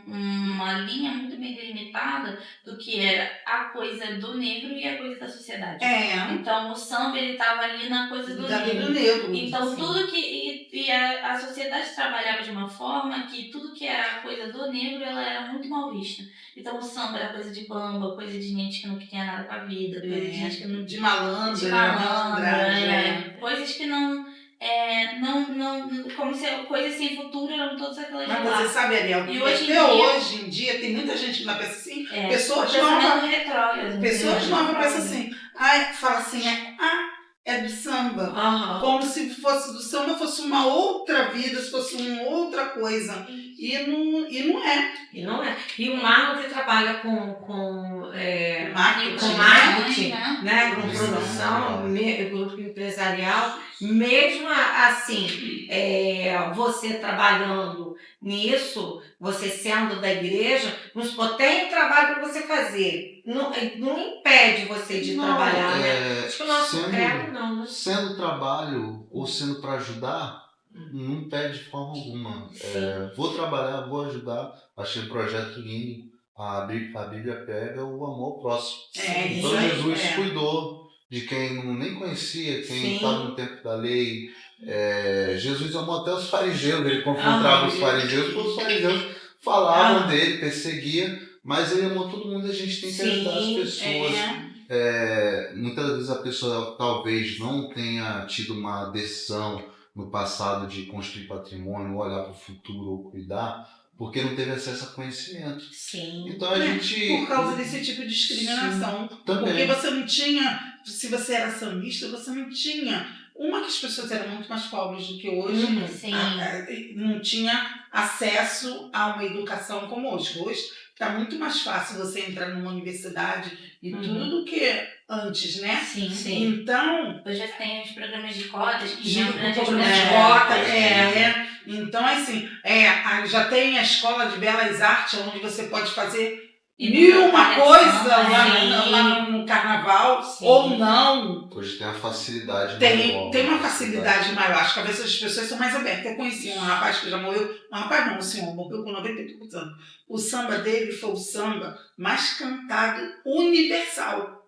uma linha muito bem delimitada do que era a coisa do negro e a coisa da sociedade. Então o samba ele estava ali na coisa do negro. Então tudo que... E a sociedade trabalhava de uma forma que tudo que era a coisa do negro ela era muito mal vista. Então o samba era coisa de bamba, coisa de gente que não tinha nada com a vida, coisa de gente que não... De malandra, coisas que não, como se coisas sem futuro eram todas aquelas de lá. Mas você sabe, Ariel, que hoje em dia tem muita gente que não pensa assim, pessoas novas pensam assim, fala assim, é do samba, como se fosse do samba, fosse uma outra vida, se fosse uma outra coisa. e não é. E não é. E o Marlon que trabalha com Marketing, marketing, né? né, com produção, grupo empresarial, mesmo assim, você trabalhando nisso, você sendo da igreja, tem trabalho para você fazer. Não impede você de trabalhar, né? Acho que o nosso credo não, né? Sendo trabalho ou sendo para ajudar, não impede de forma alguma. Vou trabalhar, vou ajudar. Achei o projeto lindo. A Bíblia pega o amor ao próximo. Então Jesus cuidou de quem nem conhecia, quem estava no tempo da lei. Jesus amou até os fariseus, ele confrontava os fariseus, porque os fariseus falavam dele, perseguiam, mas ele amou todo mundo. A gente tem que ajudar as pessoas. Muitas vezes a pessoa talvez não tenha tido uma decisão no passado de construir patrimônio, olhar para o futuro ou cuidar, porque não teve acesso a conhecimento. Sim. Então a gente... Por causa desse tipo de discriminação. Também. Porque você não tinha, se você era sambista, você não tinha. Uma que as pessoas eram muito mais pobres do que hoje, não tinha acesso a uma educação como hoje. Hoje está muito mais fácil você entrar numa universidade e tudo do que antes, né? Sim. Então, Hoje já tem os programas de cotas que de dão grandes cota, então assim, já tem a escola de belas artes onde você pode fazer mil uma coisa lá no carnaval, ou não. Hoje tem uma facilidade maior. Tem uma facilidade maior. Acho que às vezes as pessoas são mais abertas. Eu conheci um rapaz que já morreu, um senhor, morreu com 98 anos. O samba dele foi o samba mais cantado universal.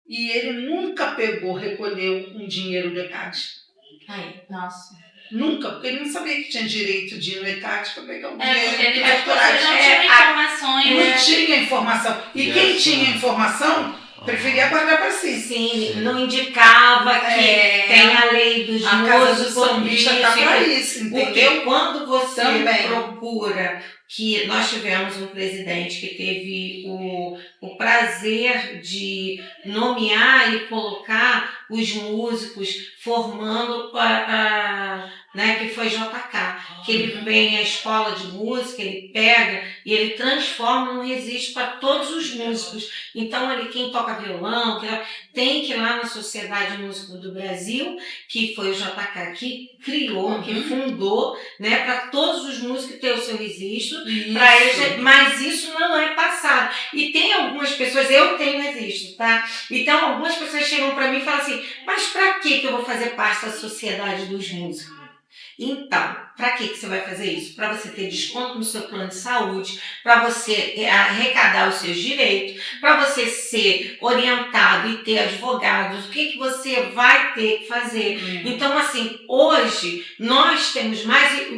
E ele nunca recolheu um dinheiro do ECAD. Ai, nossa. Nunca, porque ele não sabia que tinha direito de ir no ECAD para pegar o dinheiro. Porque as pessoas não tinham informações. Não tinha informação. E quem tinha informação preferia guardar para si. Sim, não indicava que tem a lei dos a casa do sambista está para isso, entendeu? Porque quando você procura, que nós tivemos um presidente que teve o prazer de nomear e colocar os músicos formando que foi JK, que ele vem à escola de música, ele pega e ele transforma num registro para todos os músicos. Então, quem toca violão, tem que ir lá na Sociedade Música do Brasil, que foi o JK que criou, que fundou, né, para todos os músicos ter o seu registro, para eles, mas isso não é passado. E tem algumas pessoas, eu tenho registro, tá? Então, algumas pessoas chegam para mim e falam assim, mas para que eu vou fazer parte da Sociedade dos Músicos? Então, para que você vai fazer isso? Para você ter desconto no seu plano de saúde, para você arrecadar os seus direitos, para você ser orientado e ter advogados, o que você vai ter que fazer. Então, assim, hoje nós temos mais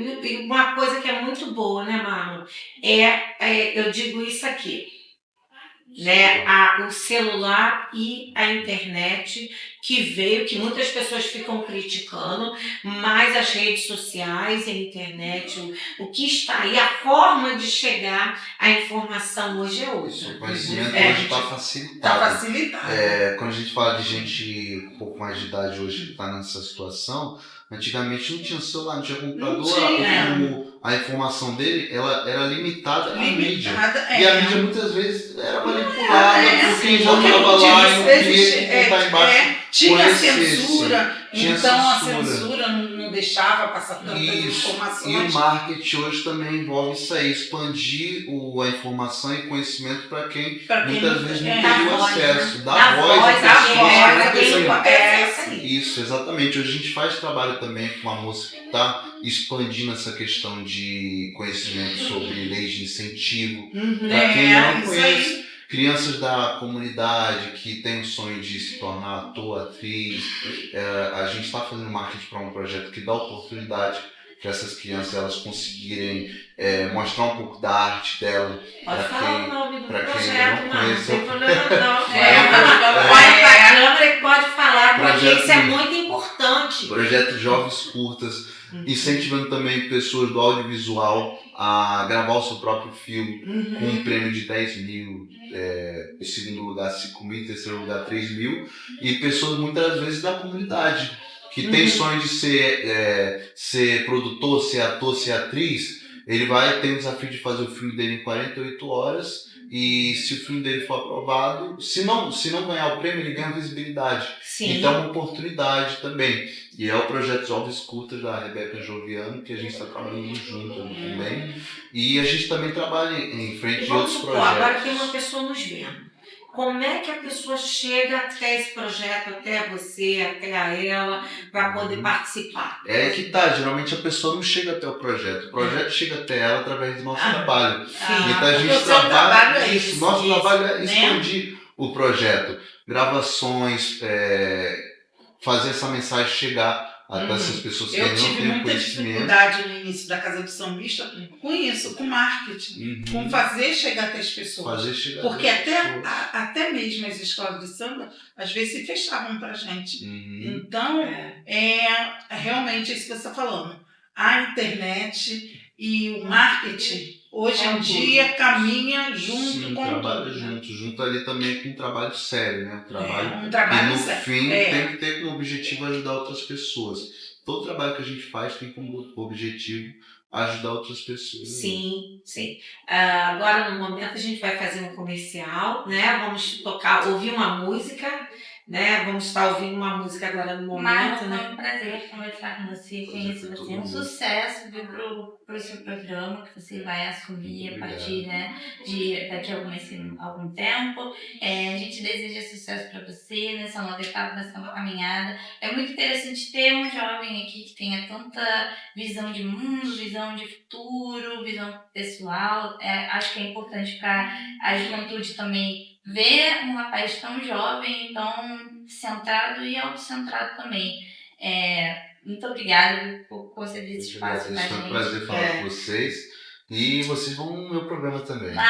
uma coisa que é muito boa, né, Marlon? Eu digo isso aqui. Né, o celular e a internet que veio, que muitas pessoas ficam criticando, mas as redes sociais, a internet, o que está aí, a forma de chegar à informação hoje é outra. O conhecimento hoje está facilitado. Quando a gente fala de gente um pouco mais de idade hoje que está nessa situação, antigamente não tinha celular, não tinha computador, a informação dele era limitada à mídia. E a mídia muitas vezes era manipulada por quem já estava lá e não queria que está embaixo. Tinha censura, a censura não deixava passar tantas informações. E o marketing hoje também envolve isso aí, expandir a informação e conhecimento para quem muitas vezes não teria o acesso. Dar voz à pessoa. Isso, exatamente. Hoje a gente faz trabalho também com uma moça que está expandindo essa questão de conhecimento sobre leis de incentivo. Para quem não conhece. Crianças da comunidade que tem o sonho de se tornar ator, atriz, a gente está fazendo marketing para um projeto que dá oportunidade para essas crianças elas conseguirem mostrar um pouco da arte dela. Pode falar o nome do projeto, não tem problema não. Pode para a câmera e pode falar, porque isso é muito importante. Projeto Jovens Curtas, incentivando também pessoas do audiovisual a gravar o seu próprio filme com um prêmio de 10 mil, em segundo lugar 5 mil, em terceiro lugar 3 mil, e pessoas muitas vezes da comunidade que tem sonho de ser produtor, ser ator, ser atriz, ele vai ter o desafio de fazer o filme dele em 48 horas e se o filme dele for aprovado, se não ganhar o prêmio, ele ganha visibilidade. Sim. Então é uma oportunidade também. E é o projeto Jovens Curtas da Rebeca Joviano, que a gente está trabalhando junto também. E a gente também trabalha em frente de outros projetos. Agora tem uma pessoa nos vendo. Como é que a pessoa chega até esse projeto, até você, até a ela, para poder participar? É que tá, geralmente a pessoa não chega até o projeto chega até ela através do nosso trabalho. Então a gente trabalha isso, nosso trabalho é expandir o projeto, gravações, fazer essa mensagem chegar até essas pessoas que Eu não tive têm muita conhecimento. dificuldade no início da Casa do Sambista com isso, com marketing, com fazer chegar até as pessoas. Porque até mesmo as escolas de samba, às vezes, se fechavam pra gente. Então, realmente isso que você está falando. A internet e o marketing, hoje em dia, caminha junto com trabalha tudo. junto ali também com um trabalho sério, né? Um trabalho e no sério. fim tem que ter como objetivo ajudar outras pessoas. Todo trabalho que a gente faz tem como objetivo ajudar outras pessoas. Sim. Agora, no momento, a gente vai fazer um comercial, né? Vamos ouvir uma música, né? Vamos estar ouvindo uma música agora no momento, Marlon, né? foi um prazer conversar com você, conhecer você. Um sucesso pro seu programa que você vai assumir a partir, né, daqui a algum tempo. A gente deseja sucesso para você nessa nova etapa, nessa nova caminhada. É muito interessante ter um jovem aqui que tenha tanta visão de mundo, visão de futuro, visão pessoal. Acho que é importante para a juventude também ver um rapaz tão jovem, tão centrado e autocentrado também. Muito obrigada por conceder esse espaço pra gente. Foi um prazer falar com vocês. E vocês vão no meu programa também. Ela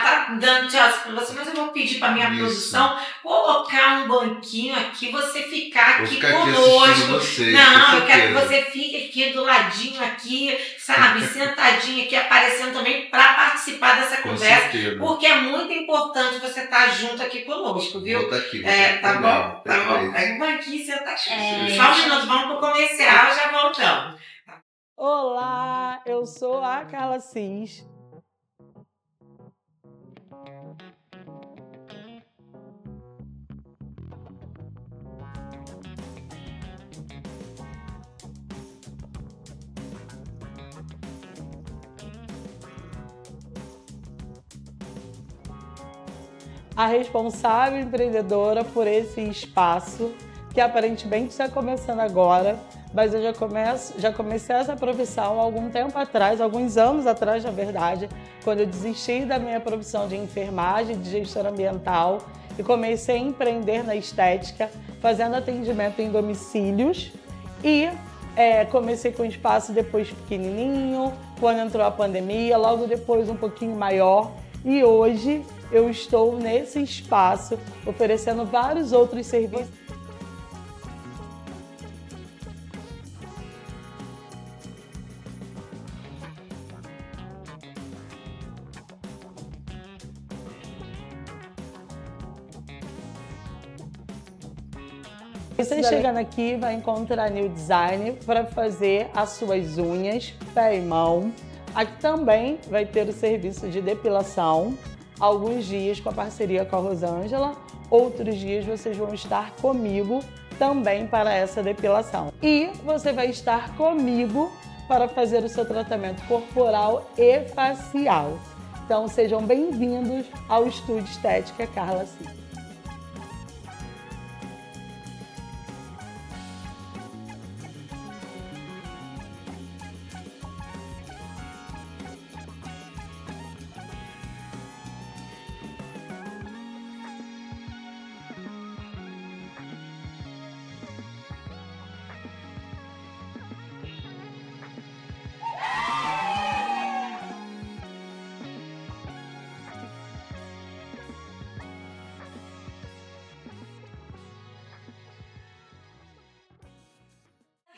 tá dando tchau pra você, mas eu vou pedir pra minha produção colocar um banquinho aqui, você ficar aqui conosco. Não, eu quero que você fique aqui do ladinho aqui, sabe, sentadinho aqui, aparecendo também para participar dessa conversa, porque é muito importante você estar junto aqui conosco, viu? Vou estar aqui. Tá bom? Pega um banquinho e senta aqui. Só um minuto, vamos pro comercial e já voltamos. Olá, eu sou a Carla Cis. A responsável empreendedora por esse espaço, que aparentemente está começando agora, mas eu já comecei essa profissão há algum tempo atrás, alguns anos atrás, na verdade, quando eu desisti da minha profissão de enfermagem, de gestora ambiental, e comecei a empreender na estética, fazendo atendimento em domicílios, e comecei com um espaço depois pequenininho, quando entrou a pandemia, logo depois um pouquinho maior, e hoje eu estou nesse espaço oferecendo vários outros serviços. Você chegando aqui vai encontrar New Design para fazer as suas unhas, pé e mão. Aqui também vai ter o serviço de depilação, alguns dias com a parceria com a Rosângela, outros dias vocês vão estar comigo também para essa depilação. E você vai estar comigo para fazer o seu tratamento corporal e facial. Então sejam bem-vindos ao Estúdio Estética Carla Cis.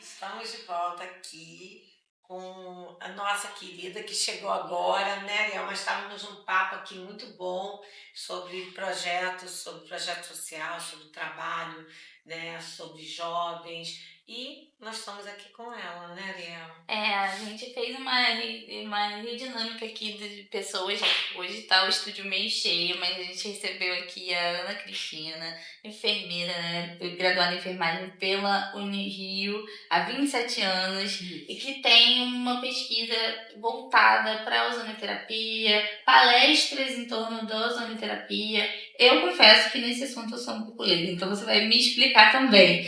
Estamos de volta aqui com a nossa querida que chegou agora, né, Léo? Mas estávamos num papo aqui muito bom sobre projeto social, sobre trabalho, né, sobre jovens. E nós estamos aqui com ela, né, Ariel? A gente fez uma redinâmica aqui de pessoas. Hoje tá o estúdio meio cheio, mas a gente recebeu aqui a Ana Cristina, enfermeira, né? Foi graduada em enfermagem pela Unirio há 27 anos e que tem uma pesquisa voltada para a ozonoterapia, palestras em torno da ozonoterapia. Eu confesso que nesse assunto eu sou um pouco leiga, então você vai me explicar também.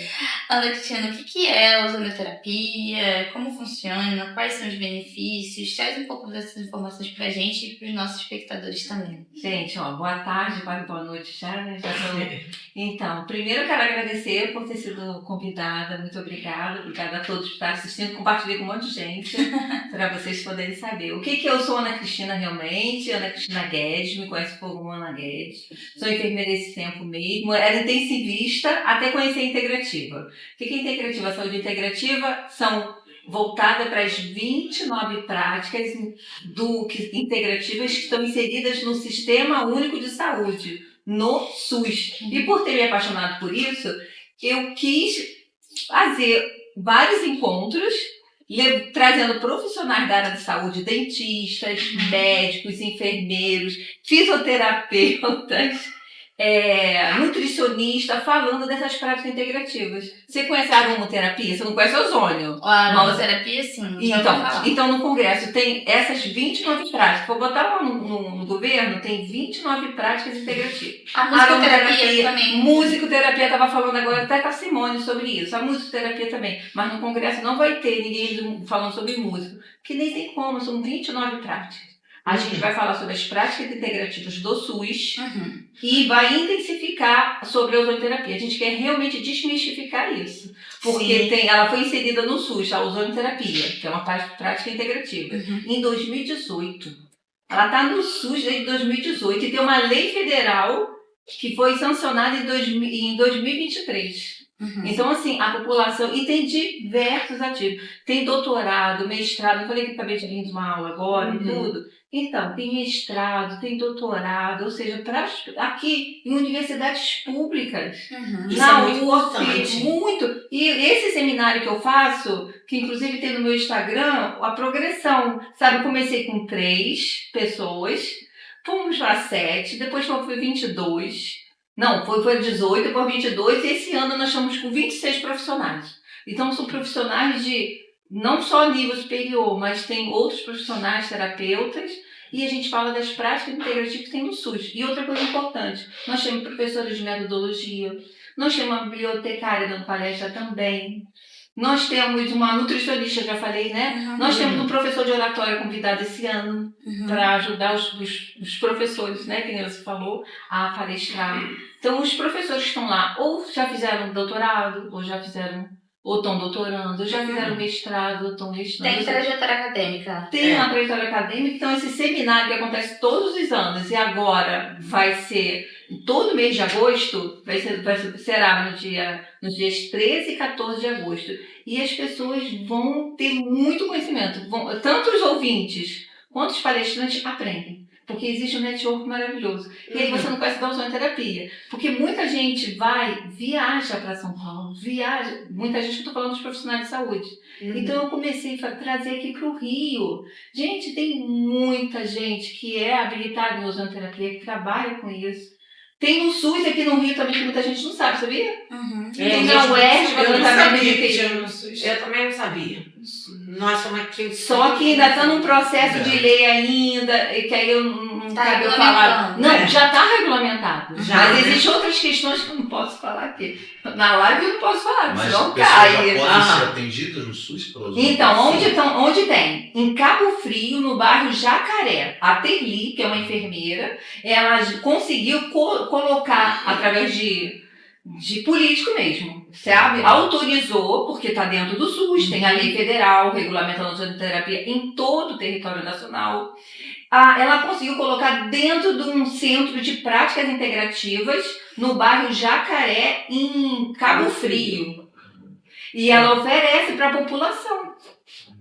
Ana Cristina, o que é a ozonoterapia? Como funciona? Quais são os benefícios? Traz um pouco dessas informações pra gente e pros nossos espectadores também. Gente, boa tarde, quase boa noite já, né? Então, primeiro eu quero agradecer por ter sido convidada, muito obrigada. Obrigada a todos por estar assistindo, compartilhei com um monte de gente, para vocês poderem saber. O que eu sou Ana Cristina realmente? Ana Cristina Guedes, me conhece como Ana Guedes. Sou enfermeira esse tempo mesmo, era intensivista até conhecer a integrativa. O que é integrativa? A saúde integrativa são voltada para as 29 práticas integrativas que estão inseridas no Sistema Único de Saúde, no SUS. E por ter me apaixonado por isso, eu quis fazer vários encontros, trazendo profissionais da área de saúde, dentistas, médicos, enfermeiros, fisioterapeutas, nutricionista, falando dessas práticas integrativas. Você conhece a aromoterapia? Você não conhece a ozônio? A aromoterapia, sim. Então, no congresso tem essas 29 práticas. Vou botar lá no governo, tem 29 práticas integrativas. A musicoterapia também. Musicoterapia, estava falando agora até com a Simone sobre isso. A musicoterapia também. Mas no congresso não vai ter ninguém falando sobre música. Porque nem tem como, são 29 práticas. A gente vai falar sobre as práticas integrativas do SUS e vai intensificar sobre a ozonoterapia. A gente quer realmente desmistificar isso. Porque ela foi inserida no SUS, a ozonoterapia, que é uma prática integrativa, em 2018. Ela está no SUS desde 2018 e tem uma lei federal que foi sancionada em 2023. Então, assim, a população... E tem diversos ativos. Tem doutorado, mestrado. Eu falei que acabei de vir de uma aula agora e tudo. Então, tem mestrado, tem doutorado, ou seja, aqui em universidades públicas, na UF, muito. E esse seminário que eu faço, que inclusive tem no meu Instagram, a progressão, sabe, eu comecei com 3 pessoas, fomos para 7, depois foi 22, não, foi 18, depois 22, e esse ano nós estamos com 26 profissionais. Então, são profissionais de não só nível superior, mas tem outros profissionais, terapeutas, e a gente fala das práticas integrativas que tem no SUS. E outra coisa importante, nós temos professores de metodologia, nós temos uma bibliotecária dando palestra também, nós temos uma nutricionista, já falei, né? Nós temos um professor de oratória convidado esse ano para ajudar os professores, né, que você falou, a palestrar. Então, os professores que estão lá ou já fizeram doutorado, ou estão doutorando, já fizeram mestrado, ou estão mestrando. Tem trajetória acadêmica. Tem uma trajetória acadêmica, então esse seminário que acontece todos os anos e agora vai ser todo mês de agosto, será nos dias 13 e 14 de agosto. E as pessoas vão ter muito conhecimento, tanto os ouvintes quanto os palestrantes aprendem. Porque existe um network maravilhoso. E aí você não conhece da ozonoterapia. Porque muita gente viaja para São Paulo, muita gente, que eu estou falando dos profissionais de saúde. Então eu comecei a trazer aqui para o Rio. Gente, tem muita gente que é habilitada em ozonoterapia, que trabalha com isso. Tem no SUS aqui no Rio também, que muita gente não sabe, sabia? Tem na UERJ, eu não sabia que tinha no SUS. Eu também não sabia. Nós somos aqui... Só que ainda está num processo de lei ainda, que aí eu não cabe eu falar. Não, já está regulamentado. Mas existem outras questões que eu não posso falar aqui. Na live eu não posso falar, mas senão cai. Mas podem ser atendidas no SUS? Então, onde tem? Em Cabo Frio, no bairro Jacaré. A Terli, que é uma enfermeira, ela conseguiu colocar, através de político mesmo, sabe? Autorizou, porque está dentro do SUS, tem a lei federal regulamentando a ozonoterapia em todo o território nacional. Ela conseguiu colocar dentro de um centro de práticas integrativas no bairro Jacaré, em Cabo Frio. E ela oferece para a população.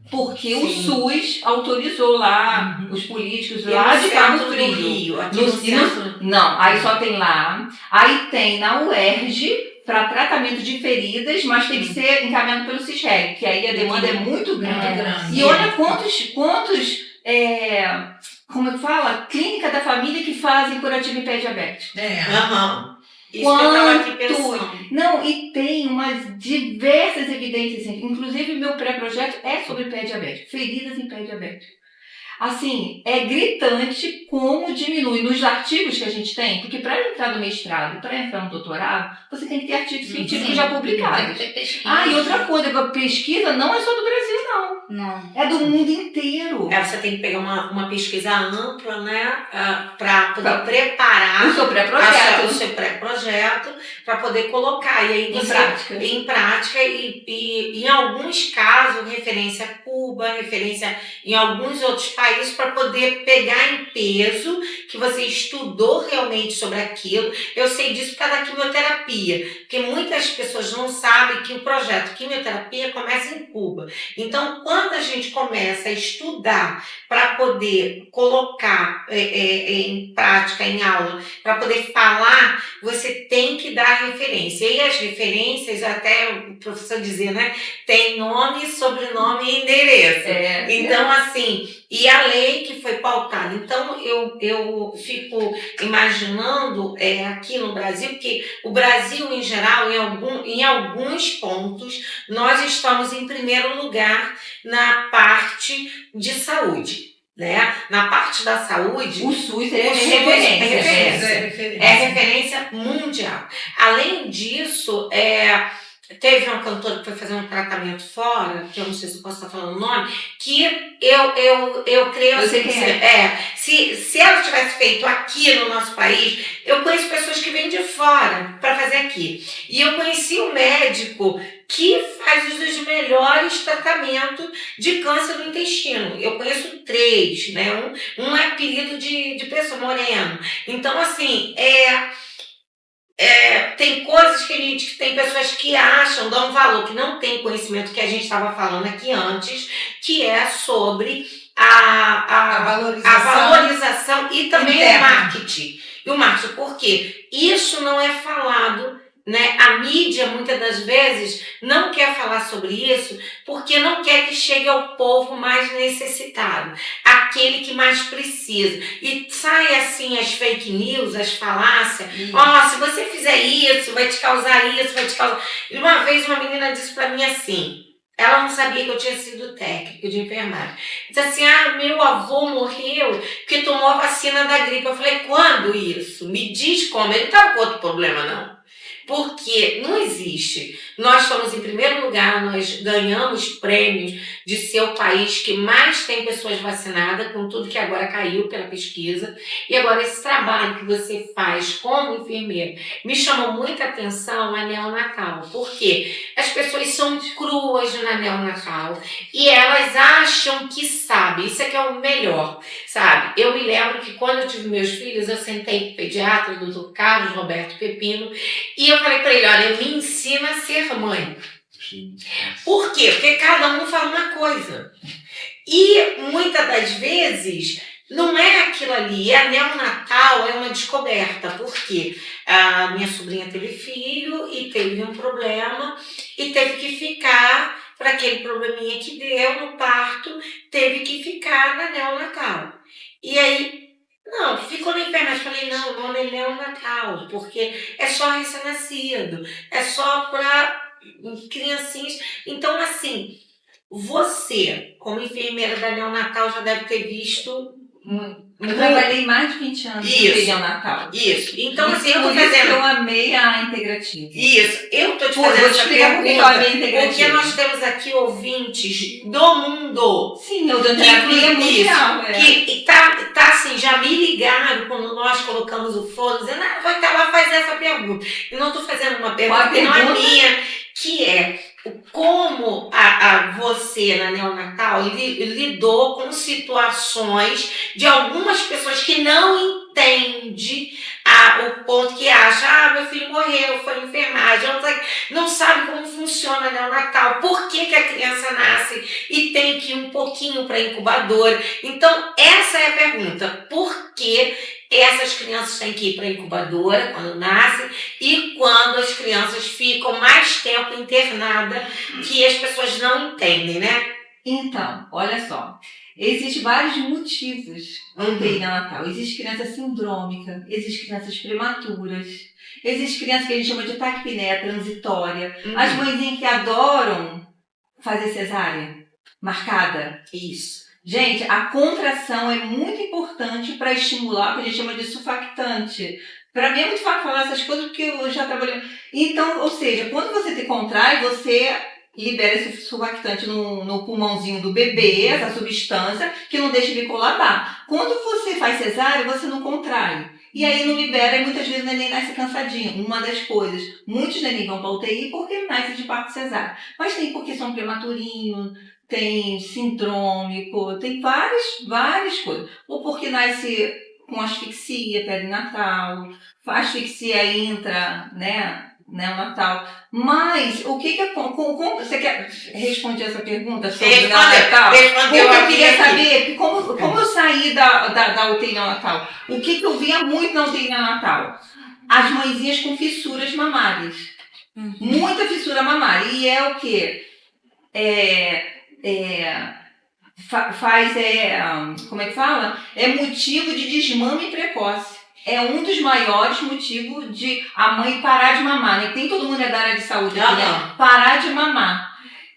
Porque o SUS autorizou lá, os políticos lá de Cabo Frio. Rio, aqui no centro. Não, aí só tem lá. Aí tem na UERJ para tratamento de feridas, mas tem que ser encaminhado pelo CISREG, que aí a demanda é muito grande. E olha quantos como é que fala? Clínica da família que fazem curativo em pé diabético. Isso que eu estava aqui pensando. Não, e tem umas diversas evidências, inclusive meu pré-projeto é sobre pé diabético, feridas em pé diabético. Assim, é gritante como diminui nos artigos que a gente tem, porque para entrar no mestrado e para entrar no doutorado, você tem que ter artigos científicos já publicados. E outra coisa, a pesquisa não é só do Brasil, não. É do mundo inteiro. Você tem que pegar uma pesquisa ampla, né, para poder preparar o seu pré-projeto. O seu pré-projeto, para poder colocar. E aí em prática, e em alguns casos, referência a Cuba, referência em alguns outros países, para poder pegar em peso que você estudou realmente sobre aquilo. Eu sei disso por causa da quimioterapia, porque muitas pessoas não sabem que o projeto quimioterapia começa em Cuba. Então, quando a gente começa a estudar para poder colocar em prática, em aula, para poder falar, você tem que dar referência. E as referências, até o professor dizia, né, tem nome, sobrenome e endereço. Então, assim, e a lei que foi pautada. Então, eu fico imaginando aqui no Brasil, que o Brasil, em geral, em alguns pontos, nós estamos em primeiro lugar na parte de saúde. Né? Na parte da saúde, o SUS é referência. É referência mundial. Além disso, teve uma cantora que foi fazer um tratamento fora, que eu não sei se eu posso estar falando o nome, que eu creio assim, se ela tivesse feito aqui no nosso país, eu conheço pessoas que vêm de fora para fazer aqui. E eu conheci um médico que faz os melhores tratamentos de câncer do intestino. Eu conheço 3, né? Um é apelido de pessoa, Moreno. Então, assim, tem coisas que tem pessoas que acham, dão valor, que não tem conhecimento, que a gente estava falando aqui antes, que é sobre a valorização e também o marketing. E o marketing, por quê? Isso não é falado, né? A mídia, muitas das vezes, não quer falar sobre isso porque não quer que chegue ao povo mais necessitado, aquele que mais precisa. E sai assim as fake news, as falácias. Se você fizer isso, vai te causar isso, vai te causar... E uma vez uma menina disse para mim assim, ela não sabia que eu tinha sido técnico de enfermagem. Disse assim, meu avô morreu porque tomou a vacina da gripe. Eu falei, quando isso? Me diz como. Ele não estava com outro problema, não. Porque não existe. Nós estamos em primeiro lugar, nós ganhamos prêmios de ser o país que mais tem pessoas vacinadas, com tudo que agora caiu pela pesquisa. E agora esse trabalho que você faz como enfermeira me chamou muita atenção a neonatal. Por quê? As pessoas são cruas na neonatal e elas acham que sabem. Isso é que é o melhor, sabe? Eu me lembro que quando eu tive meus filhos, eu sentei com o pediatra, o Dr. Carlos Roberto Pepino, e eu falei para ele, olha, me ensina a ser mãe. Por quê? Porque cada um fala uma coisa. E muitas das vezes não é aquilo ali, a neonatal é uma descoberta. Por quê? A minha sobrinha teve filho e teve um problema e teve que ficar, para aquele probleminha que deu no parto, teve que ficar na neonatal. E aí, não, ficou na enfermagem. Falei, não, o nome é neonatal, porque é só recém-nascido, é só para criancinhas. Então, assim, você, como enfermeira da neonatal, já deve ter visto... Eu trabalhei mais de 20 anos no neonatal. Isso. Então, assim, eu tô fazendo... fazendo... eu amei a integrativa. Isso. Eu tô te fazendo essa pergunta, porque nós temos aqui ouvintes do mundo. Sim, eu dou terapia mundial. Que tá assim, já me ligaram quando nós colocamos o fone, dizendo, vai estar lá, faz essa pergunta. Eu não tô fazendo uma pergunta que não é minha, que é como você, na neonatal, lidou com situações de algumas pessoas que não entendem o ponto que acha, meu filho morreu, foi enfermagem, não sabe como funciona a neonatal, por que a criança nasce e tem que ir um pouquinho para a incubadora. Então, essa é a pergunta, por que Essas crianças têm que ir para a incubadora quando nascem e quando as crianças ficam mais tempo internadas, que as pessoas não entendem, né? Então, olha só. Existem vários motivos do UTI neonatal. Existe criança sindrômica, existe crianças prematuras, existe criança que a gente chama de taquipneia transitória. As mãezinhas que adoram fazer cesárea marcada. Isso. Gente, a contração é muito importante para estimular o que a gente chama de surfactante. Para mim é muito fácil falar essas coisas porque eu já trabalhei. Então, ou seja, quando você te contrai, você libera esse surfactante no pulmãozinho do bebê, essa substância, que não deixa ele colabar. Quando você faz cesárea, você não contrai. E aí não libera, e muitas vezes o neném nasce cansadinho. Uma das coisas, muitos neném vão para UTI porque nascem de parto cesárea. Mas tem porque são prematurinhos, tem sindrômico, tem várias coisas. Ou porque nasce com asfixia perinatal, asfixia intra, né? Neonatal. Mas o que você quer responder essa pergunta sobre o neonatal? Eu queria saber como eu saí da UTI neonatal. O que eu via muito na UTI neonatal? As mãezinhas com fissuras mamárias. Muita fissura mamária. E é o quê? Como é que fala? É motivo de desmame precoce. É um dos maiores motivos de a mãe parar de mamar, né? Tem todo mundo da área de saúde aqui, né? Parar de mamar.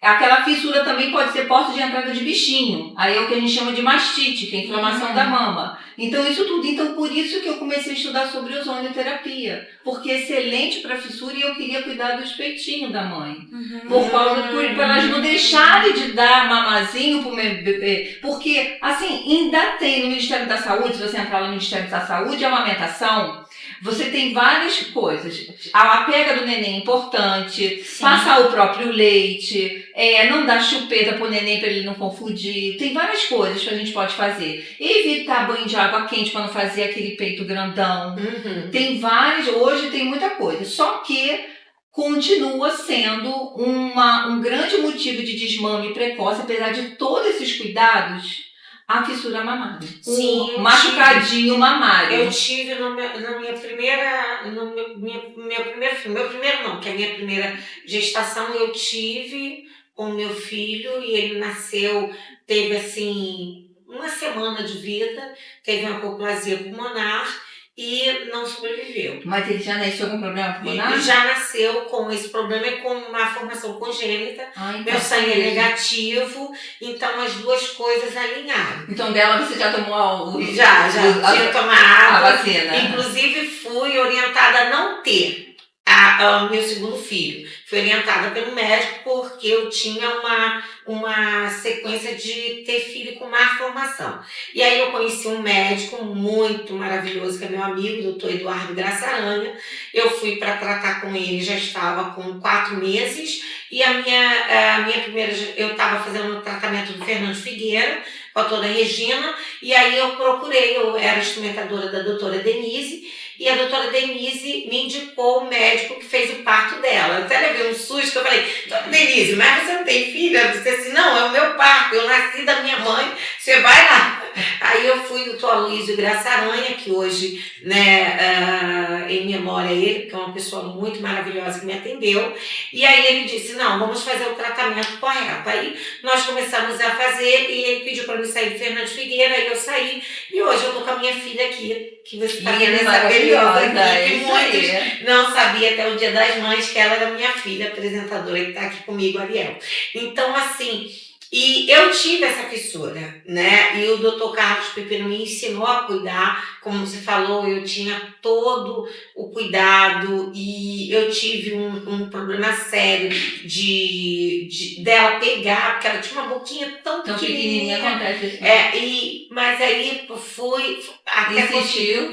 Aquela fissura também pode ser porta de entrada de bichinho. Aí é o que a gente chama de mastite, que é a inflamação da mama. Então isso tudo. Então por isso que eu comecei a estudar sobre ozonioterapia. Porque é excelente para fissura e eu queria cuidar dos peitinhos da mãe. Por causa para elas não deixarem de dar mamazinho pro meu bebê. Porque, assim, ainda tem no Ministério da Saúde, se você entrar no Ministério da Saúde, a amamentação, você tem várias coisas. A pega do neném é importante, sim, passar o próprio leite, não dar chupeta pro neném para ele não confundir. Tem várias coisas que a gente pode fazer. Evitar banho de água quente para não fazer aquele peito grandão. Tem várias, hoje tem muita coisa. Só que continua sendo um grande motivo de desmame precoce, apesar de todos esses cuidados. A fissura mamária. Sim, machucadinho mamário. Eu tive no meu primeiro filho. Meu primeiro não, que é a minha primeira gestação, eu tive com o meu filho e ele nasceu, teve assim, 1 semana de vida, teve uma hipoplasia pulmonar e não sobreviveu. Mas ele já nasceu com problema pulmonar? Ele já nasceu com esse problema, com uma formação congênita. Meu sangue é negativo, então as duas coisas alinharam. Então dela você já tomou Já tinha tomado a vacina. Inclusive fui orientada a não ter o meu segundo filho. Fui orientada pelo médico porque eu tinha uma sequência de ter filho com má formação. E aí eu conheci um médico muito maravilhoso, que é meu amigo, doutor Eduardo Graça Aranha. Eu fui para tratar com ele, já estava com 4 meses. E a minha primeira, eu estava fazendo o tratamento do Fernando Figueira, com a doutora Regina. E aí eu procurei, eu era instrumentadora da doutora Denise. E a doutora Denise me indicou o médico que fez o parto dela. Eu até levei um susto, eu falei, doutora Denise, mas você não tem filha? Ela disse assim, não, é o meu parto, eu nasci da minha mãe, você vai lá. Aí eu fui do doutor Aloysio Graça Aranha, que hoje, né, em memória a ele, que é uma pessoa muito maravilhosa que me atendeu. E aí ele disse, não, vamos fazer o tratamento correto. Aí nós começamos a fazer e ele pediu para mim sair do Fernando Figueira, aí eu saí. E hoje eu tô com a minha filha aqui, que você está vendo essa beleza aqui, que muitos não sabiam até o Dia das Mães que ela era minha filha, apresentadora, que está aqui comigo, Ariel. Então, assim, e eu tive essa fissura, né? E o Dr. Carlos Pepino me ensinou a cuidar, como você falou, eu tinha todo o cuidado e eu tive um problema sério dela pegar, porque ela tinha uma boquinha tão pequenininha. Acontece isso. Mas aí fui até insistiu.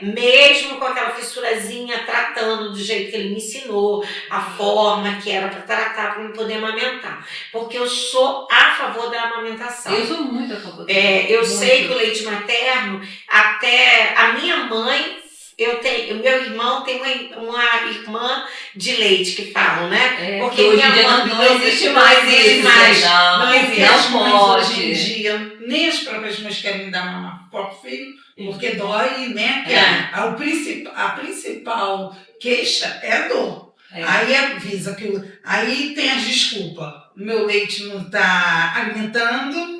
Mesmo com aquela fissurazinha, tratando do jeito que ele me ensinou, a forma que era para tratar, para eu poder amamentar. Porque eu sou a favor da amamentação. Eu sou muito a favor. Eu sei que o leite materno, até a minha mãe o meu irmão tem uma irmã de leite que falam, né? Porque hoje minha em dia mãe não existe mais existe isso. mais. Não existe. As mães pode. hoje em dia, nem as próprias mães querem dar mamar pro próprio filho, porque dói, né? Que a principal queixa é a dor. Aí avisa que aí tem as desculpas. O meu leite não está alimentando.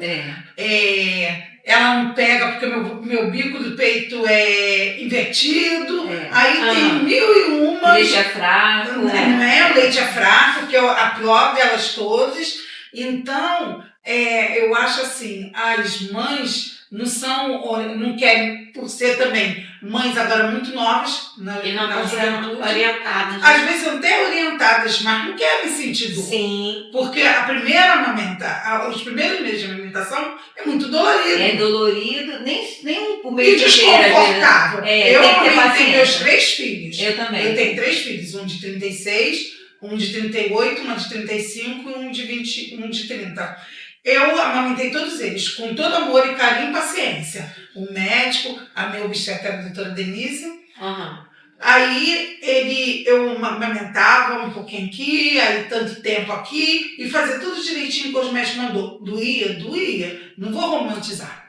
Ela não pega porque meu bico do peito é invertido. Aí tem 1001. Leite é fraco. Não é, o leite é fraco, que é a pior delas todas. Então, eu acho assim, as mães não querem, por ser também mães agora muito novas, E não na estão sendo juventude. orientadas. Às vezes são até orientadas, mas não querem sentir dor. Sim. Porque a primeira os primeiros meses de amamentação é muito dolorido. É dolorido, nem o E mês inteiro. desconfortável. Eu tem que ter tenho paciência. meus 3 filhos. Eu também. Eu tenho 3 filhos, um de 36, um de 38, uma de 35 e um de 20, um de 30. Eu amamentei todos eles com todo amor e carinho e paciência. O médico, a minha obstetra era a doutora Denise. Aí eu amamentava um pouquinho aqui, aí tanto tempo aqui, e fazia tudo direitinho que os médicos mandou. Doía. Não vou romantizar.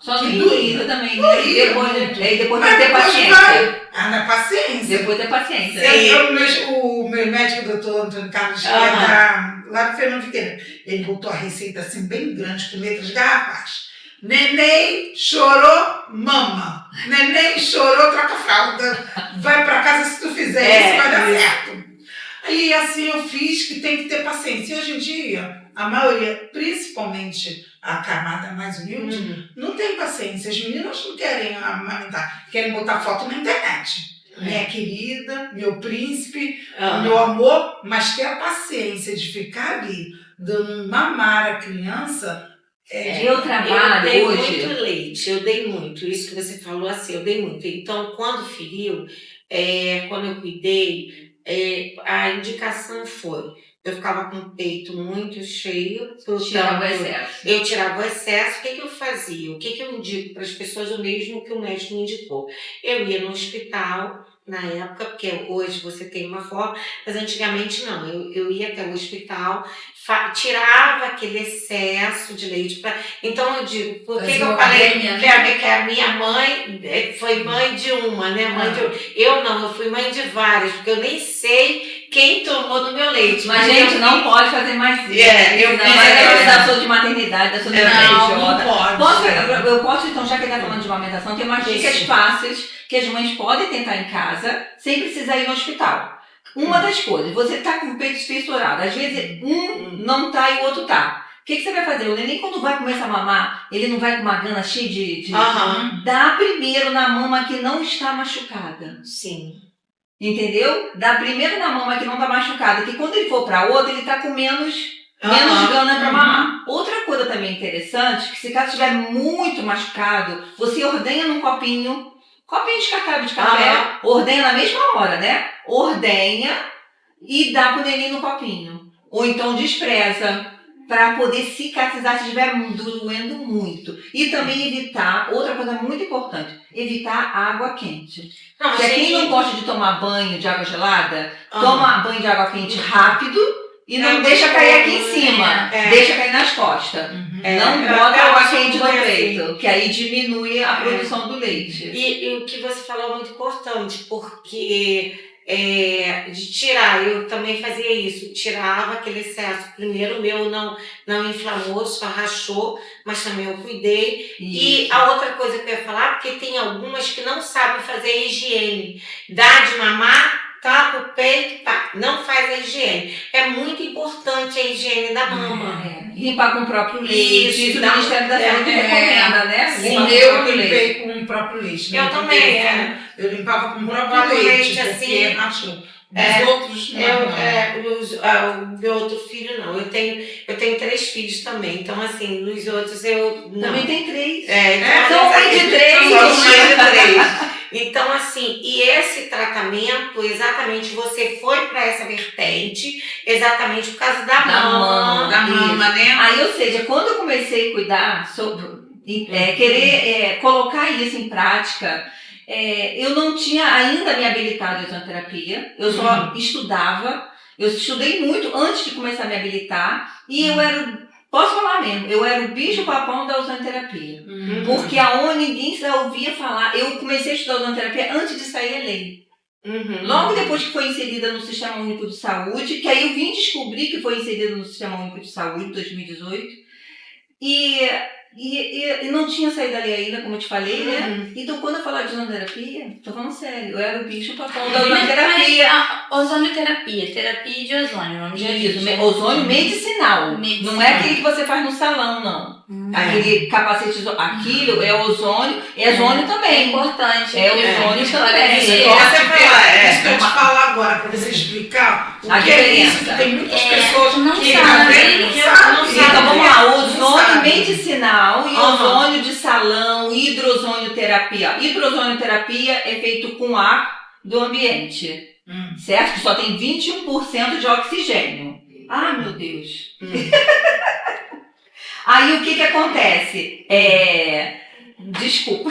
Só Que doía também. Doía Depois muito. tem que ter Depois paciência. na paciência. Depois ter paciência. O meu médico, o doutor Antônio Carlos, que é lá do Fernando Figueiredo, ele botou a receita assim bem grande, com letras garrafais. Neném chorou, mama. Neném chorou, troca a fralda. Vai pra casa se tu fizer isso, vai dar certo. Aí assim eu fiz, que tem que ter paciência. E hoje em dia, a maioria, principalmente a camada mais humilde, não tem paciência. As meninas não querem amamentar, querem botar foto na internet. Minha querida, meu príncipe, meu amor, mas ter a paciência de ficar ali dando mamar a criança. Eu trabalho eu hoje. dei muito leite, eu dei muito. Isso que você falou assim, eu dei muito. Então, quando feriu, quando eu cuidei, a indicação foi: eu ficava com o peito muito cheio. Tirava o excesso. Eu tirava o excesso. O que eu fazia? O que eu indico para as pessoas? O mesmo que o médico me indicou. Eu ia no hospital, na época, porque hoje você tem uma forma, mas antigamente não. Eu ia até o hospital, tirava aquele excesso de leite. Então eu digo, por que eu falei que a minha mãe foi mãe de uma, né? Eu fui mãe de várias, porque eu nem sei quem tomou do meu leite. Mas gente, não pode fazer mais isso. Da sua de maternidade, da sua de Não pode. Eu posso, então, já que ele está falando de amamentação, tem umas dicas fáceis que as mães podem tentar em casa, sem precisar ir no hospital. Uma das coisas, você tá com o peito fissurado, às vezes um não tá e o outro tá. O que você vai fazer? O neném, quando vai começar a mamar, ele não vai com uma gana cheia de... Dá primeiro na mama que não está machucada. Sim. Entendeu? Dá primeiro na mama que não está machucada, que quando ele for para outra, ele tá com menos gana para mamar. Outra coisa também interessante, que se caso estiver muito machucado, você ordenha num copinho de cacau de café, ordenha na mesma hora, né? Ordenha e dá pro neném no copinho. Ou então despreza, para poder cicatrizar se estiver doendo muito. E também evitar, outra coisa muito importante, evitar água quente. Porque quem não gosta de tomar banho de água gelada, toma banho de água quente rápido e não deixa cair aqui em cima, deixa cair nas costas. Não bota água quente no peito, que aí diminui a produção do leite. E o que você falou é muito importante, porque de tirar, eu também fazia isso, tirava aquele excesso. Primeiro o meu não inflamou, só rachou, mas também eu cuidei. Isso. E a outra coisa que eu ia falar, porque tem algumas que não sabem fazer a higiene. Dá de mamar, tapa o peito, não faz a higiene. É muito importante a higiene da mama. Limpar com o próprio leite. Isso o Ministério da Saúde recomenda, né? Sim, eu limpei com o próprio leite. Eu também, Eu limpava com o próprio leite, porque rachou. Os outros não. O meu outro filho não. Eu tenho 3 filhos também. Então, assim, nos outros eu não. Também tem 3. Então, são mãe de 3. São mãe de 3. Então, assim, e esse tratamento, exatamente, você foi para essa vertente, exatamente por causa da mama. Da mama, né? Aí, ou seja, quando eu comecei a cuidar, querer colocar isso em prática, eu não tinha ainda me habilitado em ozonoterapia, eu só estudava, eu estudei muito antes de começar a me habilitar, e eu era, posso falar mesmo, eu era o bicho-papão da ozonoterapia. Porque aonde ninguém já ouvia falar, eu comecei a estudar ozonoterapia antes de sair a lei. Logo depois que foi inserida no Sistema Único de Saúde, que aí eu vim descobrir que foi inserida no Sistema Único de Saúde em 2018, e não tinha saído dali ainda, como eu te falei, né? Então, quando eu falar de ozonoterapia, tô falando sério, eu era o bicho-papão da ozonoterapia. Ozonoterapia, terapia de ozônio, o nome já diz. Ozônio medicinal. Não é aquele que você faz no salão, não. Aquele capacete, aquilo é ozônio, é ozônio também. É importante. É ozônio também. Isso que eu ia te falar agora, para você explicar o que é isso, que tem muitas pessoas que não sabem. Então vamos lá, ozônio medicinal e ozônio de salão, hidrozonioterapia. Hidrozonioterapia é feito com ar do ambiente, certo? Que só tem 21% de oxigênio. Ah, meu Deus. Aí o que acontece? Desculpa.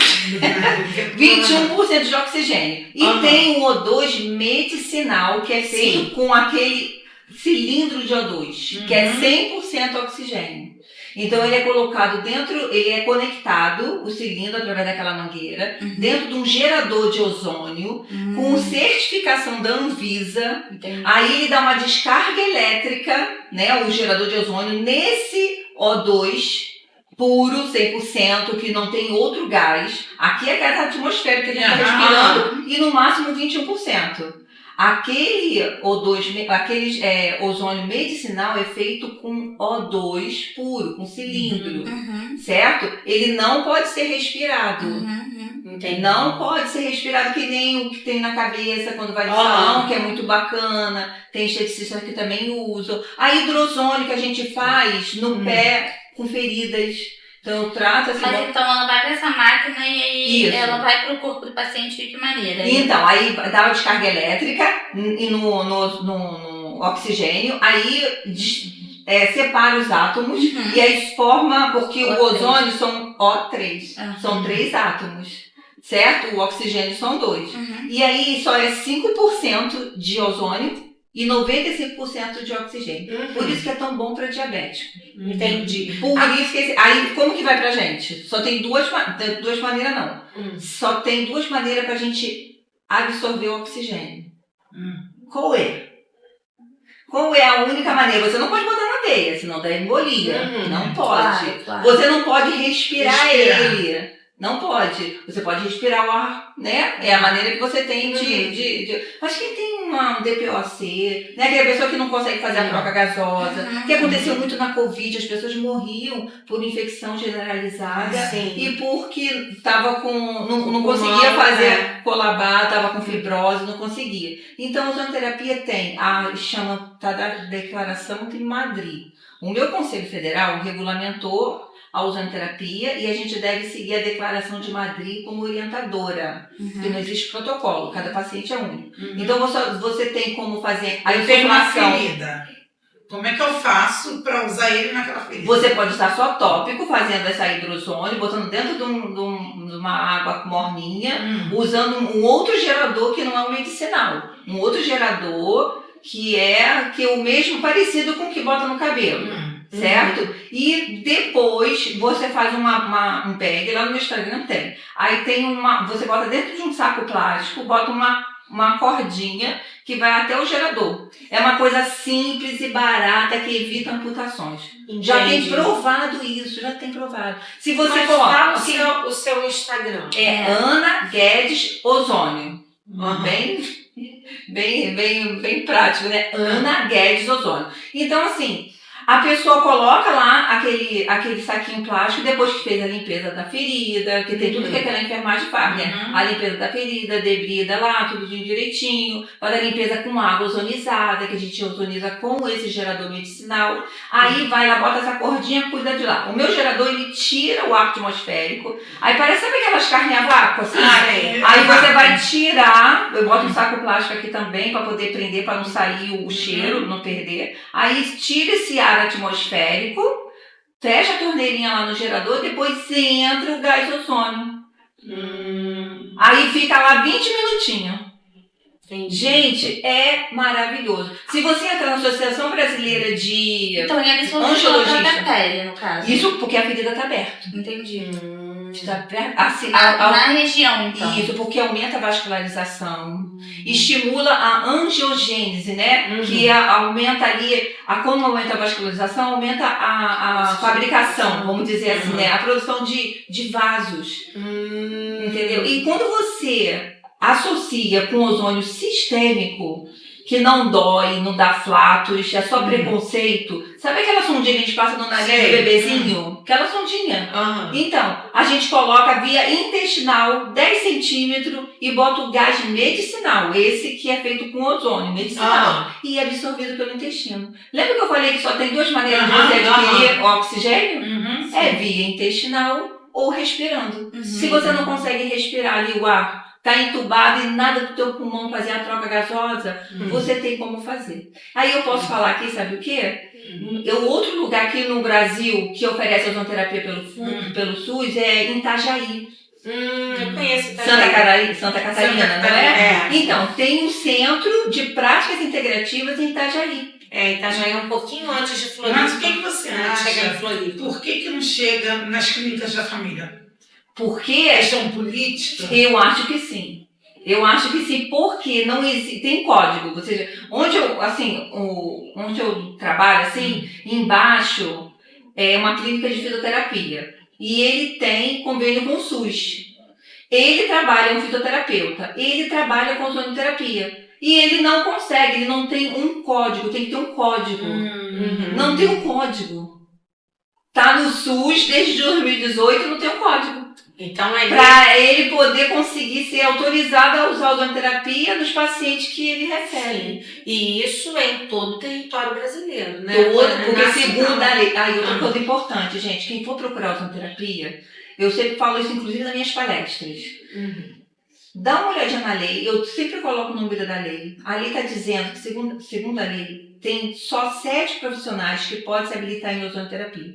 21% de oxigênio. E tem o O2 medicinal, que é feito com aquele cilindro de O2, que é 100% oxigênio. Então ele é colocado dentro, ele é conectado, o cilindro através daquela mangueira, dentro de um gerador de ozônio, com certificação da Anvisa. Aí ele dá uma descarga elétrica, né, o gerador de ozônio, nesse O2 puro, 100%, que não tem outro gás. Aqui é gás atmosférico que a gente está respirando, e no máximo 21%. Aquele O2, ozônio medicinal é feito com O2 puro, com cilindro, certo? Ele não pode ser respirado. Não pode ser respirado que nem o que tem na cabeça quando vai no salão, que é muito bacana. Tem esteticistas que também usam. A hidrozônio que a gente faz no pé com feridas. Então eu trato assim. Mas então ela vai para essa máquina e aí Isso. ela vai para o corpo do paciente de que maneira? Então, aí dá uma descarga elétrica e no oxigênio, aí separa os átomos e aí forma, porque o ozônio são O3, são 3 átomos, certo? O oxigênio são 2. E aí só é 5% de ozônio e 95% de oxigênio. Por isso que é tão bom para diabético. Entendi. Por isso que aí como que vai pra gente? Só tem duas maneiras não. Só tem 2 maneiras pra gente absorver o oxigênio. Qual é? Qual é a única maneira? Você não pode botar na veia, senão dá embolia. Não pode. Claro. Você não pode respirar ele. Não pode. Você pode respirar o ar, né? É a maneira que você tem de... Mas quem tem um DPOC, né? Aquela pessoa que não consegue fazer a troca gasosa, que aconteceu muito na Covid, as pessoas morriam por infecção generalizada e porque estava não conseguia fazer colabar, estava com fibrose, não conseguia. Então a ozonoterapia tem tá da declaração de Madrid. O meu Conselho Federal regulamentou a ozonoterapia e a gente deve seguir a Declaração de Madrid como orientadora, porque não existe protocolo, cada paciente é único. Então você tem como fazer a Eu tenho uma informação. ferida. Como é que eu faço para usar ele naquela ferida? Você pode usar só tópico, fazendo essa hidrozônio, botando dentro de uma água morninha, usando um outro gerador que não é o medicinal. Um outro gerador que é o mesmo parecido com o que bota no cabelo. Certo? E depois você faz um bag, lá no meu Instagram tem. Aí você bota dentro de um saco plástico, bota uma cordinha que vai até o gerador. É uma coisa simples e barata que evita amputações. Entendi. Já tem provado isso, já tem provado. Se você Mas coloca... fala o seu Instagram. É Ana Guedes Ozônio. Bem prático, né? Ana Guedes Ozônio. Então, assim... A pessoa coloca lá aquele saquinho plástico depois que fez a limpeza da ferida, que tem tudo que aquela enfermagem faz, né? A limpeza da ferida, debrida lá, tudo direitinho, faz a limpeza com água ozonizada, que a gente ozoniza com esse gerador medicinal. Aí vai lá, bota essa cordinha, cuida de lá. O meu gerador, ele tira o ar atmosférico. Aí parece, sabe aquelas carnes a vácuo, assim? Aí você vai tirar, eu boto um saco plástico aqui também para poder prender, para não sair o cheiro, não perder. Aí tira esse ar atmosférico, fecha a torneirinha lá no gerador, depois entra o gás ozônio. Aí fica lá 20 minutinhos. Entendi. Gente, é maravilhoso. Se você entrar na Associação Brasileira de... Então, e eles vão pela Angiologista. própria pele, no caso. Isso porque a ferida está aberta. Entendi. Está aberta. Assim, Na região, então. Isso, porque aumenta a vascularização, estimula a angiogênese, né? Que aumenta ali, quando aumenta a vascularização, aumenta a fabricação, vamos dizer assim, né? A produção de vasos. Entendeu? E quando você associa com ozônio sistêmico, que não dói, não dá flatos, é só preconceito. Sabe aquela sondinha que a gente passa no nariz do bebezinho? Aquela sondinha. Então, a gente coloca via intestinal 10 centímetros e bota o gás medicinal, esse que é feito com ozônio medicinal, e é absorvido pelo intestino. Lembra que eu falei que só tem 2 maneiras de você adquirir o oxigênio? É via intestinal ou respirando. Se você não consegue respirar ali o ar, tá entubado e nada do teu pulmão fazer a troca gasosa, você tem como fazer. Aí eu posso falar aqui, sabe o quê? Outro lugar aqui no Brasil que oferece ozonoterapia pelo SUS é em Itajaí. Eu conheço Santa Catarina, não é? Então, tem um centro de práticas integrativas em Itajaí. Itajaí é um pouquinho antes de Floripa. Mas o que você acha? Chegar em Floripa. Por que não chega nas clínicas da família? Porque Questão política? eu acho que sim. Eu acho que sim, porque não existe, tem código. Ou seja, onde eu trabalho, assim, embaixo é uma clínica de fisioterapia. E ele tem convênio com o SUS. Ele trabalha, é um fisioterapeuta, ele trabalha com ozonoterapia. E ele não consegue, ele não tem um código, tem que ter um código. Não tem um código. Tá no SUS desde 2018 não tem um código. Então, para ele poder conseguir ser autorizado a usar a ozonoterapia nos pacientes que ele recebe. Sim. E isso é em todo o território brasileiro, né? Porque segundo a lei. Aí outra coisa importante, gente, quem for procurar ozonoterapia, eu sempre falo isso inclusive nas minhas palestras. Dá uma olhadinha na lei, eu sempre coloco o número da lei. A lei está dizendo que, segundo a lei, tem só 7 profissionais que podem se habilitar em ozonoterapia.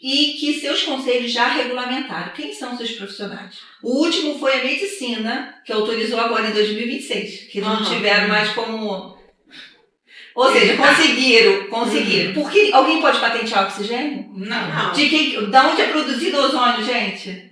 E que seus conselhos já regulamentaram. Quem são seus profissionais? O último foi a medicina, que autorizou agora em 2026, que não tiveram mais como... Ou seja, conseguiram. Porque alguém pode patentear oxigênio? Não. Da onde é produzido o ozônio, gente?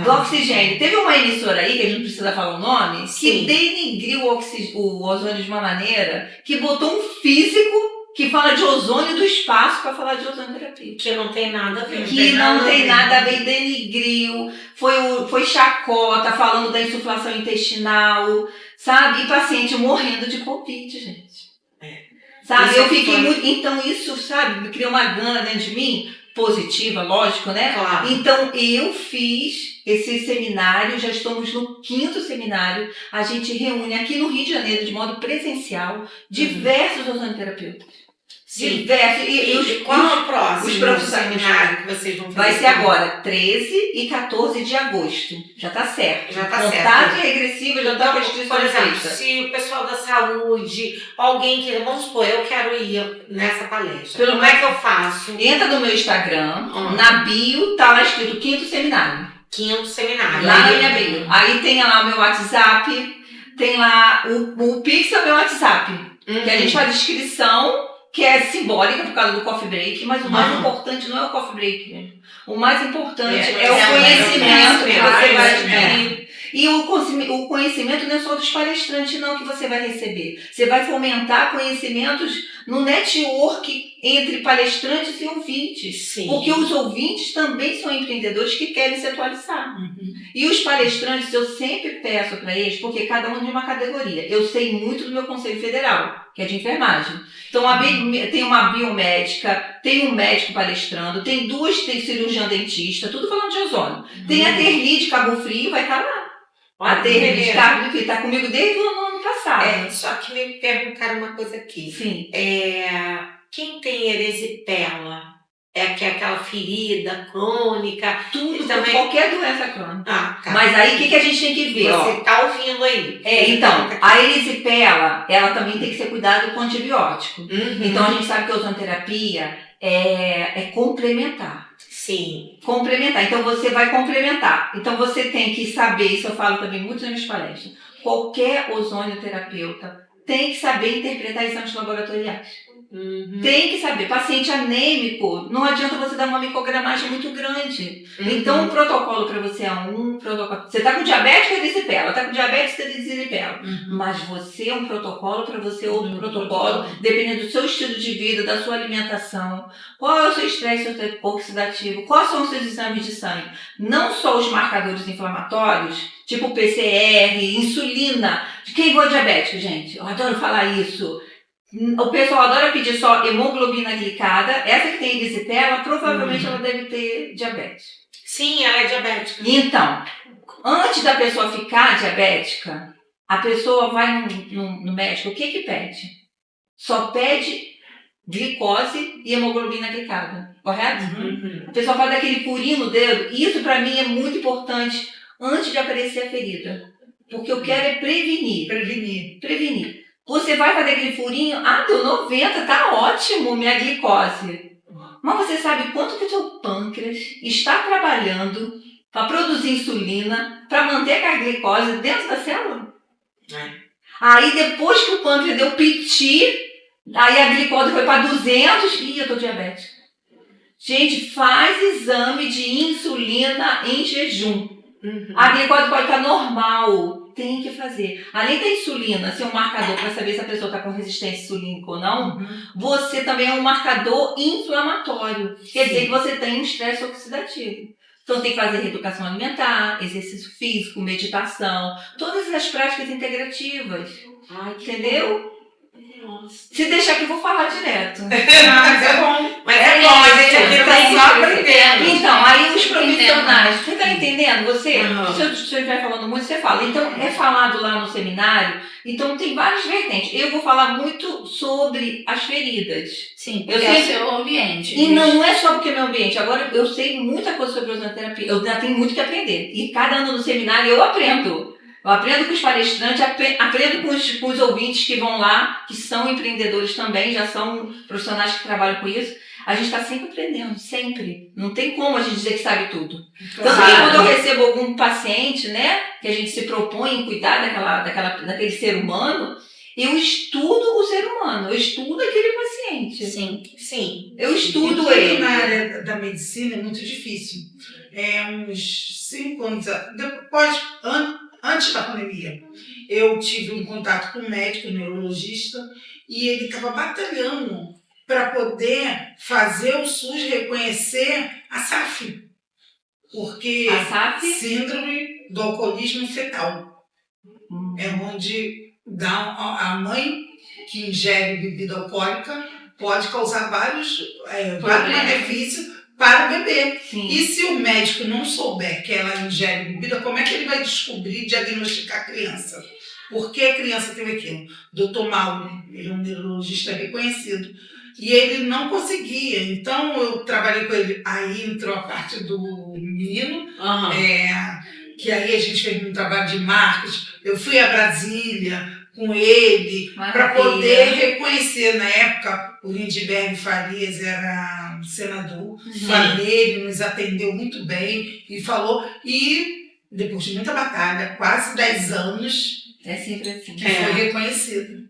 Do oxigênio. Teve uma emissora aí, que a gente não precisa falar o nome, que denigriu o ozônio de uma maneira que botou um físico que fala de ozônio do espaço para falar de ozonoterapia. Que não tem nada a ver. Que não tem nada a ver, denigriu, foi chacota, falando da insuflação intestinal, sabe? E paciente morrendo de Covid, gente. Sabe? Eu fiquei muito... Então isso, sabe, me criou uma gana dentro de mim, positiva, lógico, né? Claro. Então eu fiz esse seminário, já estamos no 5º seminário, a gente reúne aqui no Rio de Janeiro, de modo presencial, diversos ozonoterapeutas. Diversos. E qual é o próximo os profissionais seminário que vocês vão fazer? Vai ser agora, 13 e 14 de agosto. Já tá certo. Contagem regressiva já tá com a inscrição por exemplo, feita. se o pessoal da saúde, alguém que, vamos supor, eu quero ir nessa palestra. Como é que eu faço? Entra no meu Instagram, na bio, tá lá escrito 5º seminário. 5º seminário. Lá na minha bio. Aí tem lá o meu WhatsApp, tem lá o Pix é o meu WhatsApp. Que a gente faz inscrição, que é simbólica por causa do coffee break, mas o mais importante não é o coffee break, né? O mais importante é o conhecimento que você vai adquirir. E o conhecimento não é só dos palestrantes, não, que você vai receber. Você vai fomentar conhecimentos no network entre palestrantes e ouvintes. Sim. Porque os ouvintes também são empreendedores que querem se atualizar. E os palestrantes, eu sempre peço para eles, porque cada um é de uma categoria. Eu sei muito do meu Conselho Federal, que é de enfermagem. Então, tem uma biomédica, tem um médico palestrando, tem 2 cirurgião dentista, tudo falando de ozônio. Tem a Terli de Cabo Frio, vai estar lá. A Terli de Cabo Frio está comigo desde o ano passado. Só que me perguntaram uma coisa aqui. Sim. Quem tem erisipela? É aquela ferida crônica? Tudo, também... qualquer doença crônica. Tá. Mas aí, o que a gente tem que ver? Você tá ouvindo aí. Então, a erisipela, ela também tem que ser cuidada com antibiótico. Então, a gente sabe que a ozonoterapia é complementar. Sim. Complementar. Então você vai complementar. Então você tem que saber, isso eu falo também muito nas minhas palestras, qualquer ozonioterapeuta tem que saber interpretar exames laboratoriais. Tem que saber. Paciente anêmico, não adianta você dar uma micogramagem muito grande. Então, o protocolo para você é um protocolo. Você está com diabetes, você desipela. Está com diabetes, você desipela. Mas você é um protocolo, para você é outro protocolo, dependendo do seu estilo de vida, da sua alimentação, qual é o seu estresse oxidativo, quais são os seus exames de sangue. Não só os marcadores inflamatórios, tipo PCR, insulina. De quem é diabético, gente? Eu adoro falar isso. O pessoal adora pedir só hemoglobina glicada. Essa que tem erisipela, provavelmente ela deve ter diabetes. Sim, ela é diabética. Então, antes da pessoa ficar diabética, a pessoa vai no médico, o que pede? Só pede glicose e hemoglobina glicada, correto? A pessoa faz aquele furinho no dedo. Isso para mim é muito importante antes de aparecer a ferida. Porque eu quero é prevenir. Você vai fazer aquele furinho, deu 90, tá ótimo minha glicose. Mas você sabe quanto que o seu pâncreas está trabalhando para produzir insulina, para manter a glicose dentro da célula? Aí depois que o pâncreas deu piti, aí a glicose foi para 200, eu tô diabética. Gente, faz exame de insulina em jejum. A glicose pode estar normal. Tem que fazer. Além da insulina ser um marcador para saber se a pessoa está com resistência insulínica ou não, você também é um marcador inflamatório. Quer dizer que você tem um estresse oxidativo. Então tem que fazer reeducação alimentar, exercício físico, meditação, todas as práticas integrativas. Entendeu? Se deixar aqui eu vou falar direto. Mas é bom. A gente aqui está só aprendendo. Então, aí os profissionais, você está entendendo? Você, se eu estiver falando muito, você fala. Então, é falado lá no seminário, então tem várias vertentes. Eu vou falar muito sobre as feridas. Sim, porque é o seu ambiente. E não é só porque é meu ambiente. Agora, eu sei muita coisa sobre ozonoterapia. Eu ainda tenho muito que aprender. E cada ano no seminário eu aprendo. Eu aprendo com os palestrantes, aprendo com os ouvintes que vão lá, que são empreendedores também, já são profissionais que trabalham com isso. A gente está sempre aprendendo, sempre. Não tem como a gente dizer que sabe tudo. Então, quando eu recebo algum paciente, né, que a gente se propõe em cuidar daquele ser humano, eu estudo o ser humano, eu estudo aquele paciente. Sim. Eu estudo E ele. na área da medicina é muito difícil. Uns 5 anos, antes da pandemia, eu tive um contato com um médico, um neurologista, e ele estava batalhando para poder fazer o SUS reconhecer a SAF. Porque A SAF? Síndrome do alcoolismo fetal. É onde a mãe que ingere bebida alcoólica pode causar vários benefícios para o bebê. Sim. E se o médico não souber que ela ingere bebida, como é que ele vai descobrir e diagnosticar a criança? Por que a criança teve aquilo? Dr. Mauro, ele é um neurologista reconhecido, e ele não conseguia. Então eu trabalhei com ele. Aí entrou a parte do menino, que aí a gente fez um trabalho de marketing. Eu fui a Brasília com ele para poder reconhecer. Na época, o Lindbergh Farias era senador, ele nos atendeu muito bem e falou. E depois de muita batalha, quase 10 anos, é sempre assim. Que foi reconhecido.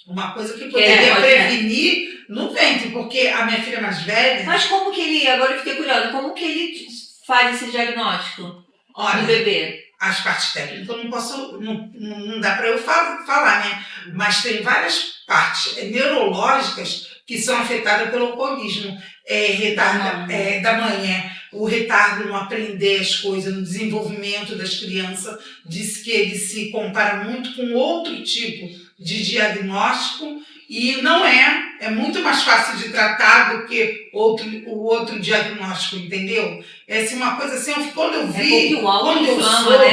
Uma coisa que poderia prevenir no ventre, porque a minha filha mais velha... Mas como que ele, agora eu fiquei curiosa, como que ele faz esse diagnóstico no bebê? As partes técnicas eu não posso, não dá para eu falar, né? Mas tem várias partes neurológicas que são afetadas pelo alcoolismo. Retardo da manhã, o retardo no aprender as coisas, no desenvolvimento das crianças. Diz que ele se compara muito com outro tipo de diagnóstico e não é muito mais fácil de tratar do que o outro diagnóstico, entendeu? Essa é uma coisa assim, quando eu vi, quando eu soube,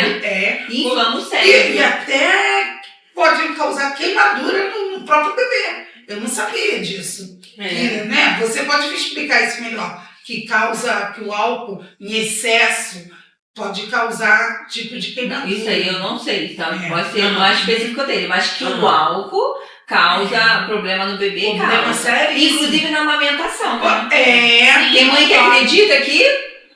inflama o cérebro. E até pode causar queimadura no próprio bebê. Eu não sabia disso. Né? Você pode me explicar isso melhor? Que o álcool em excesso pode causar tipo de queimadura. Isso aí eu não sei, tá? Pode ser mais específico dele, mas que o álcool causa problema no bebê, Problema causa. seríssimo. Inclusive na amamentação. Né? É. Tem mãe que acredita que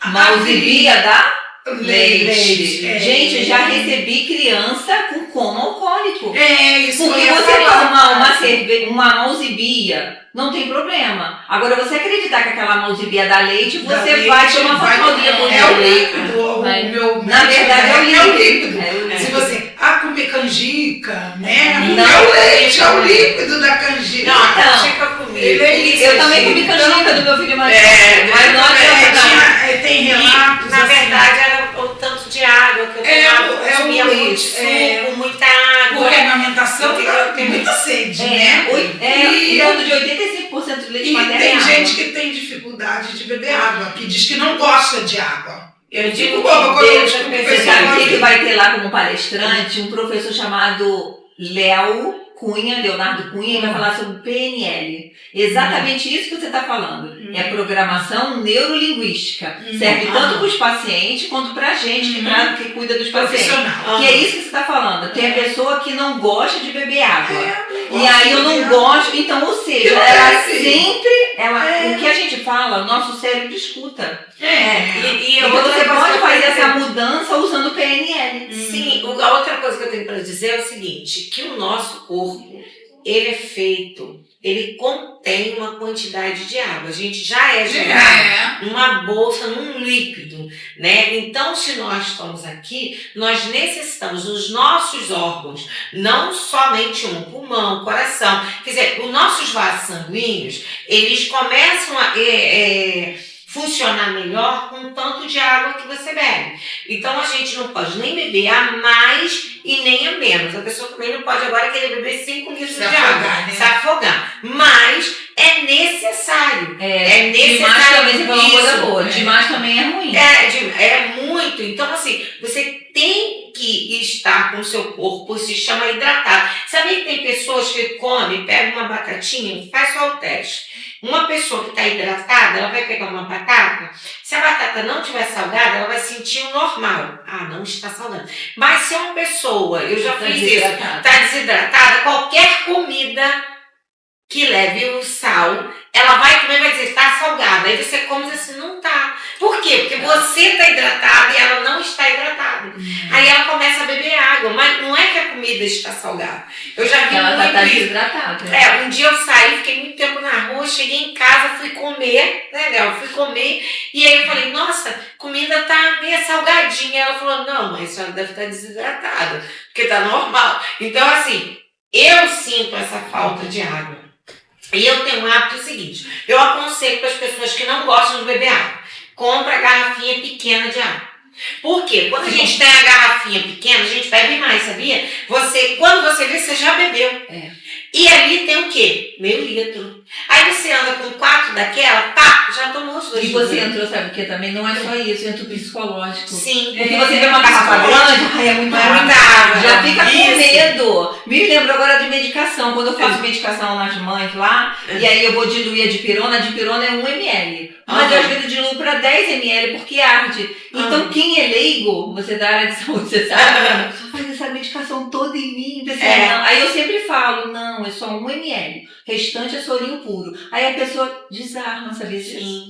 mausibia dá leite. É. Gente, eu já recebi criança com coma alcoólico. É, isso Porque que eu ia você falar. tomar uma cerveja, uma mausibia, não tem problema. Agora, você acreditar que aquela mausibia dá leite, Da você leite, vai tomar vai fautoria por É o dia. líquido. Vai. O meu Na verdade, é o líquido. líquido. É o Se líquido. você comer canjica, né? Não. É o leite, é o líquido da canjica. Não, a Então, canjica comigo. ele é isso. Eu também comi canjica do meu filho mais É, velho, mas não adianta não. Tem relatos. Na assim, verdade, era o tanto de água que eu tomava. Eu comia muito suco, muita água. Porque a amamentação Entendeu? tem muita sede, né? Em torno de 85% de leite E materno é tem água. gente que tem dificuldade de beber água, que diz que não gosta de água. Eu digo Boba, que quando eu Deus escuto é Você pessoa sabe falar quem que assim, vai ter lá como palestrante? Um professor chamado Léo Cunha, Leonardo Cunha, ele vai falar sobre PNL. Exatamente isso que você está falando. É programação neurolinguística. Serve tanto para os pacientes quanto para a gente que cuida dos pacientes. profissional. Que é isso que você está falando. Tem a pessoa que não gosta de beber água. É, E aí eu não gosto. Então, ou seja, Eu ela sei. sempre. O que a gente fala, o nosso cérebro escuta. E Então outra você coisa pode que eu fazer tenho essa mudança usando o PNL. Sim, a outra coisa que eu tenho para dizer é o seguinte, que o nosso corpo, ele é feito, ele contém uma quantidade de água. A gente já é gerado numa bolsa, num líquido, né? Então, se nós estamos aqui, nós necessitamos dos nossos órgãos, não somente um, pulmão, coração. Quer dizer, os nossos vasos sanguíneos, eles começam a funcionar melhor com o tanto de água que você bebe. Então a gente não pode nem beber a mais e nem a menos. A pessoa também não pode agora querer beber 5 litros de água, se afogar. Mas é necessário. É necessário. Demais também você falou uma coisa isso. boa. Demais também é ruim. É muito. Então, assim, você tem que estar com o seu corpo, se chama hidratado. Sabia que tem pessoas que comem, pegam uma batatinha, faz só o teste. Uma pessoa que está hidratada, ela vai pegar uma batata, se a batata não estiver salgada, ela vai sentir o normal. Ah, não está salgada. Mas se é uma pessoa, eu já fiz isso, está desidratada, qualquer comida que leve o sal, ela vai comer e vai dizer, está salgada. Aí você come e diz assim, não está. Por quê? Porque você está hidratada e ela não está hidratada. Aí ela começa a beber água, mas não é que a comida está salgada. Eu já vi Ela muito tá isso. desidratada. Um dia eu saí, fiquei muito tempo na rua, cheguei em casa, fui comer, né, Léo? Fui comer, e aí eu falei, nossa, a comida tá meio salgadinha. Ela falou, não, mas a senhora deve estar desidratada, porque tá normal. Então, assim, eu sinto essa falta de água. E eu tenho um hábito seguinte, eu aconselho para as pessoas que não gostam de beber água, compra a garrafinha pequena de água. Por quê? Quando a gente tem a garrafinha pequena, a gente bebe mais, sabia? Quando você vê, você já bebeu. E ali tem o quê? Meio litro. Aí você anda com 4 daquela, pá, já tomou os 2. E você entrou, sabe o que também? Não é só isso, entra o psicológico. Sim. Porque você vê uma garrafa grande, é muita água. Já fica com medo. Me lembro agora de medicação. Quando eu faço medicação nas mães lá, e aí eu vou diluir a dipirona é 1 ml. Mas eu às vezes diluo para 10 ml porque arde. Então quem é leigo, você da área de saúde, você sabe, só faz essa medicação toda em mim. Não. Aí eu sempre falo, não, é só 1 ml. O restante é sorinho puro. Aí a pessoa desarma, sabe disso? Sim.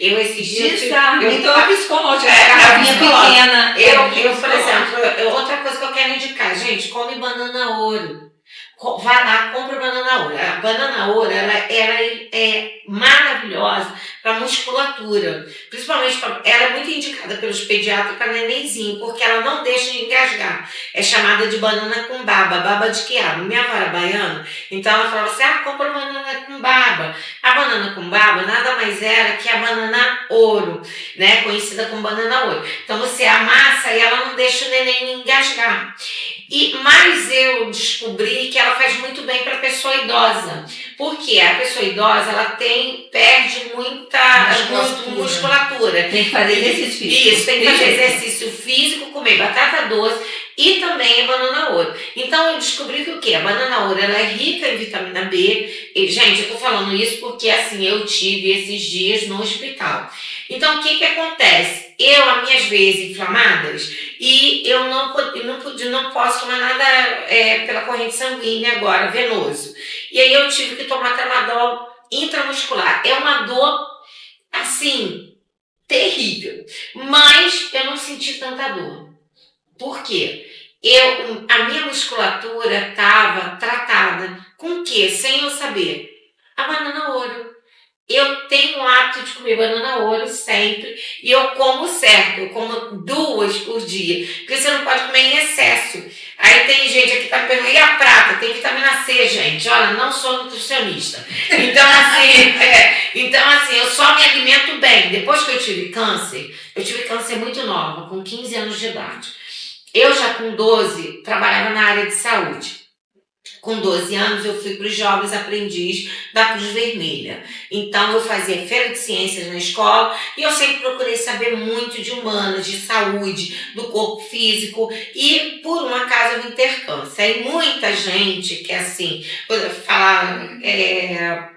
Eu esses dias... Desarma. Então é psicológico, a garrafinha pequena. Eu, por exemplo, outra coisa que eu quero indicar, gente, come banana ouro. Vai lá, compra banana ouro. A banana ouro, ela é maravilhosa para musculatura. Principalmente, ela é muito indicada pelos pediatras para nenenzinho, porque ela não deixa de engasgar. É chamada de banana com baba de quiabo. Minha avó era baiana, então ela falava assim, compra banana com baba. A banana com baba nada mais era que a banana ouro, né? Conhecida como banana ouro. Então você amassa e ela não deixa o neném engasgar. Mas eu descobri que ela faz muito bem para a pessoa idosa. Porque a pessoa idosa, ela perde muita musculatura. Tem que fazer exercício físico. Isso, tem que fazer exercício físico, comer batata doce e também a banana ouro. Então eu descobri que o quê? A banana ouro, ela é rica em vitamina B. E, gente, eu tô falando isso porque assim, eu tive esses dias no hospital. Então o que acontece? As minhas veias inflamadas, e eu não posso tomar nada pela corrente sanguínea agora, venoso. E aí eu tive que tomar tramadol intramuscular. É uma dor, assim, terrível. Mas eu não senti tanta dor. Por quê? A minha musculatura estava tratada com o quê? Sem eu saber. A banana ouro. Eu tenho o hábito de comer banana ouro sempre e eu como certo, eu como 2 por dia, porque você não pode comer em excesso. Aí tem gente aqui que tá me perguntando, e a prata? Tem vitamina C, gente. Olha, não sou nutricionista. Então assim, eu só me alimento bem. Depois que eu tive câncer muito nova, com 15 anos de idade. Eu já com 12 trabalhava na área de saúde. Com 12 anos eu fui para os Jovens Aprendiz da Cruz Vermelha. Então eu fazia feira de ciências na escola e eu sempre procurei saber muito de humanas, de saúde, do corpo físico e por um acaso eu vim ter câncer. E muita gente que assim,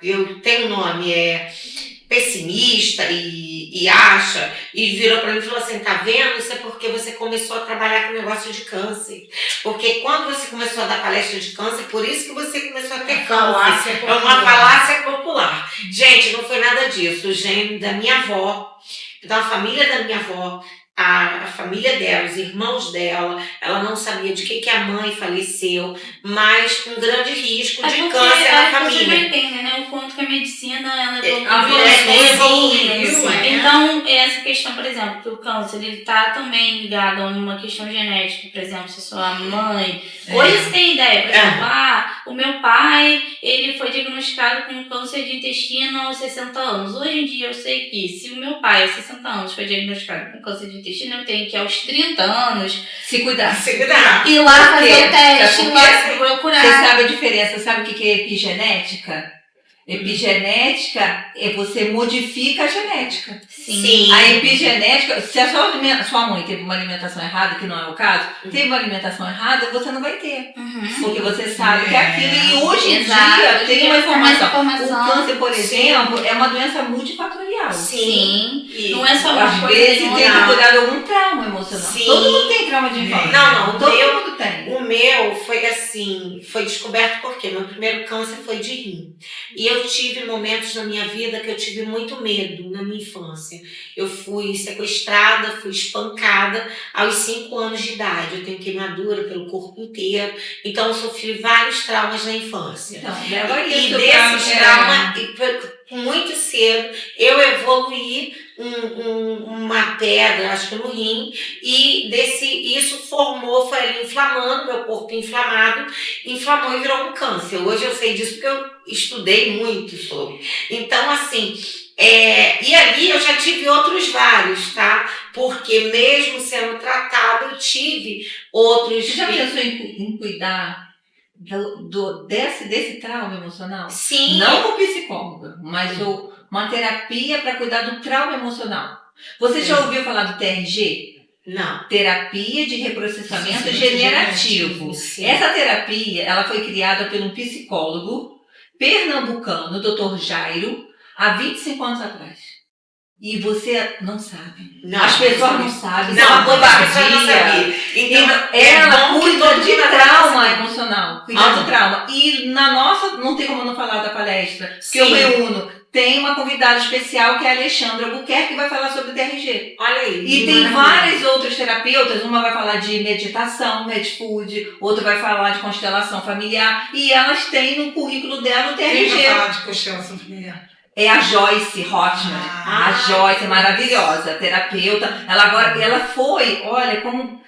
eu tenho um nome, pessimista e acha, e virou para mim e falou assim, tá vendo? Isso é porque você começou a trabalhar com negócio de câncer. Porque quando você começou a dar palestra de câncer, por isso que você começou a ter câncer. É uma falácia popular. Gente, não foi nada disso. O gene da minha avó, da família da minha avó, a família dela, os irmãos dela, ela não sabia de que a mãe faleceu, mas com grande risco de câncer na família. Você não entende, né? O quanto que a medicina evoluiu. Então, essa questão, por exemplo, que o câncer ele está também ligado a uma questão genética, por exemplo, se sua mãe. Hoje você tem ideia, por exemplo, o meu pai ele foi diagnosticado com câncer de intestino aos 60 anos. Hoje em dia eu sei que se o meu pai aos 60 anos foi diagnosticado com câncer de intestino, eu tenho que aos 30 anos Se cuidar. ir lá fazer o teste, ir lá procurar. Você sabe a diferença? Sabe o que é epigenética? Epigenética é você modifica a genética. Sim. A epigenética, se a sua mãe teve uma alimentação errada, que não é o caso, teve uma alimentação errada, você não vai ter. Porque você sabe que é aquilo. E hoje em dia tem uma informação. O câncer, por exemplo, é uma doença multifatorial. Sim. E Não é só uma Às coisa. vezes tem que cuidar de algum trauma emocional. Sim. Todo mundo tem trauma de infância. Não, Todo mundo tem. O meu foi assim, foi descoberto porque meu primeiro câncer foi de rim. E eu tive momentos na minha vida que eu tive muito medo na minha infância. Eu fui sequestrada, fui espancada aos 5 anos de idade. Eu tenho queimadura pelo corpo inteiro. Então eu sofri vários traumas na infância. Então, leva E isso desses traumas, muito cedo, eu evoluí uma pedra, acho que no rim, e isso foi ali inflamando, meu corpo inflamado, inflamou e virou um câncer. Hoje eu sei disso porque eu estudei muito sobre. Então, assim, e ali eu já tive outros vários, tá? Porque mesmo sendo tratada, eu tive outros. Você já pensou em cuidar desse trauma emocional? Sim. Não com psicóloga, mas uma terapia para cuidar do trauma emocional. Você já ouviu falar do TRG? Não. Terapia de reprocessamento generativo. Sim. Essa terapia ela foi criada por um psicólogo pernambucano, Dr. Jairo, há 25 anos atrás. E você não sabe. Não, As pessoas não sabem. Não, Isso é uma muitas pessoas não covardia. sabiam. Então, Ela bom que cuida todo de mundo trauma sabe. emocional. Cuida de trauma. E na nossa, não tem como não falar da palestra, que eu reúno. Tem uma convidada especial que é a Alexandra Albuquerque, que vai falar sobre TRG. Olha aí. E tem várias outras terapeutas, uma vai falar de meditação, medfood, outra vai falar de constelação familiar, e elas têm no currículo dela o Quem vai TRG. falar de constelação familiar? É a Joyce Hotman. A Joyce é maravilhosa, terapeuta. Ela foi, olha, como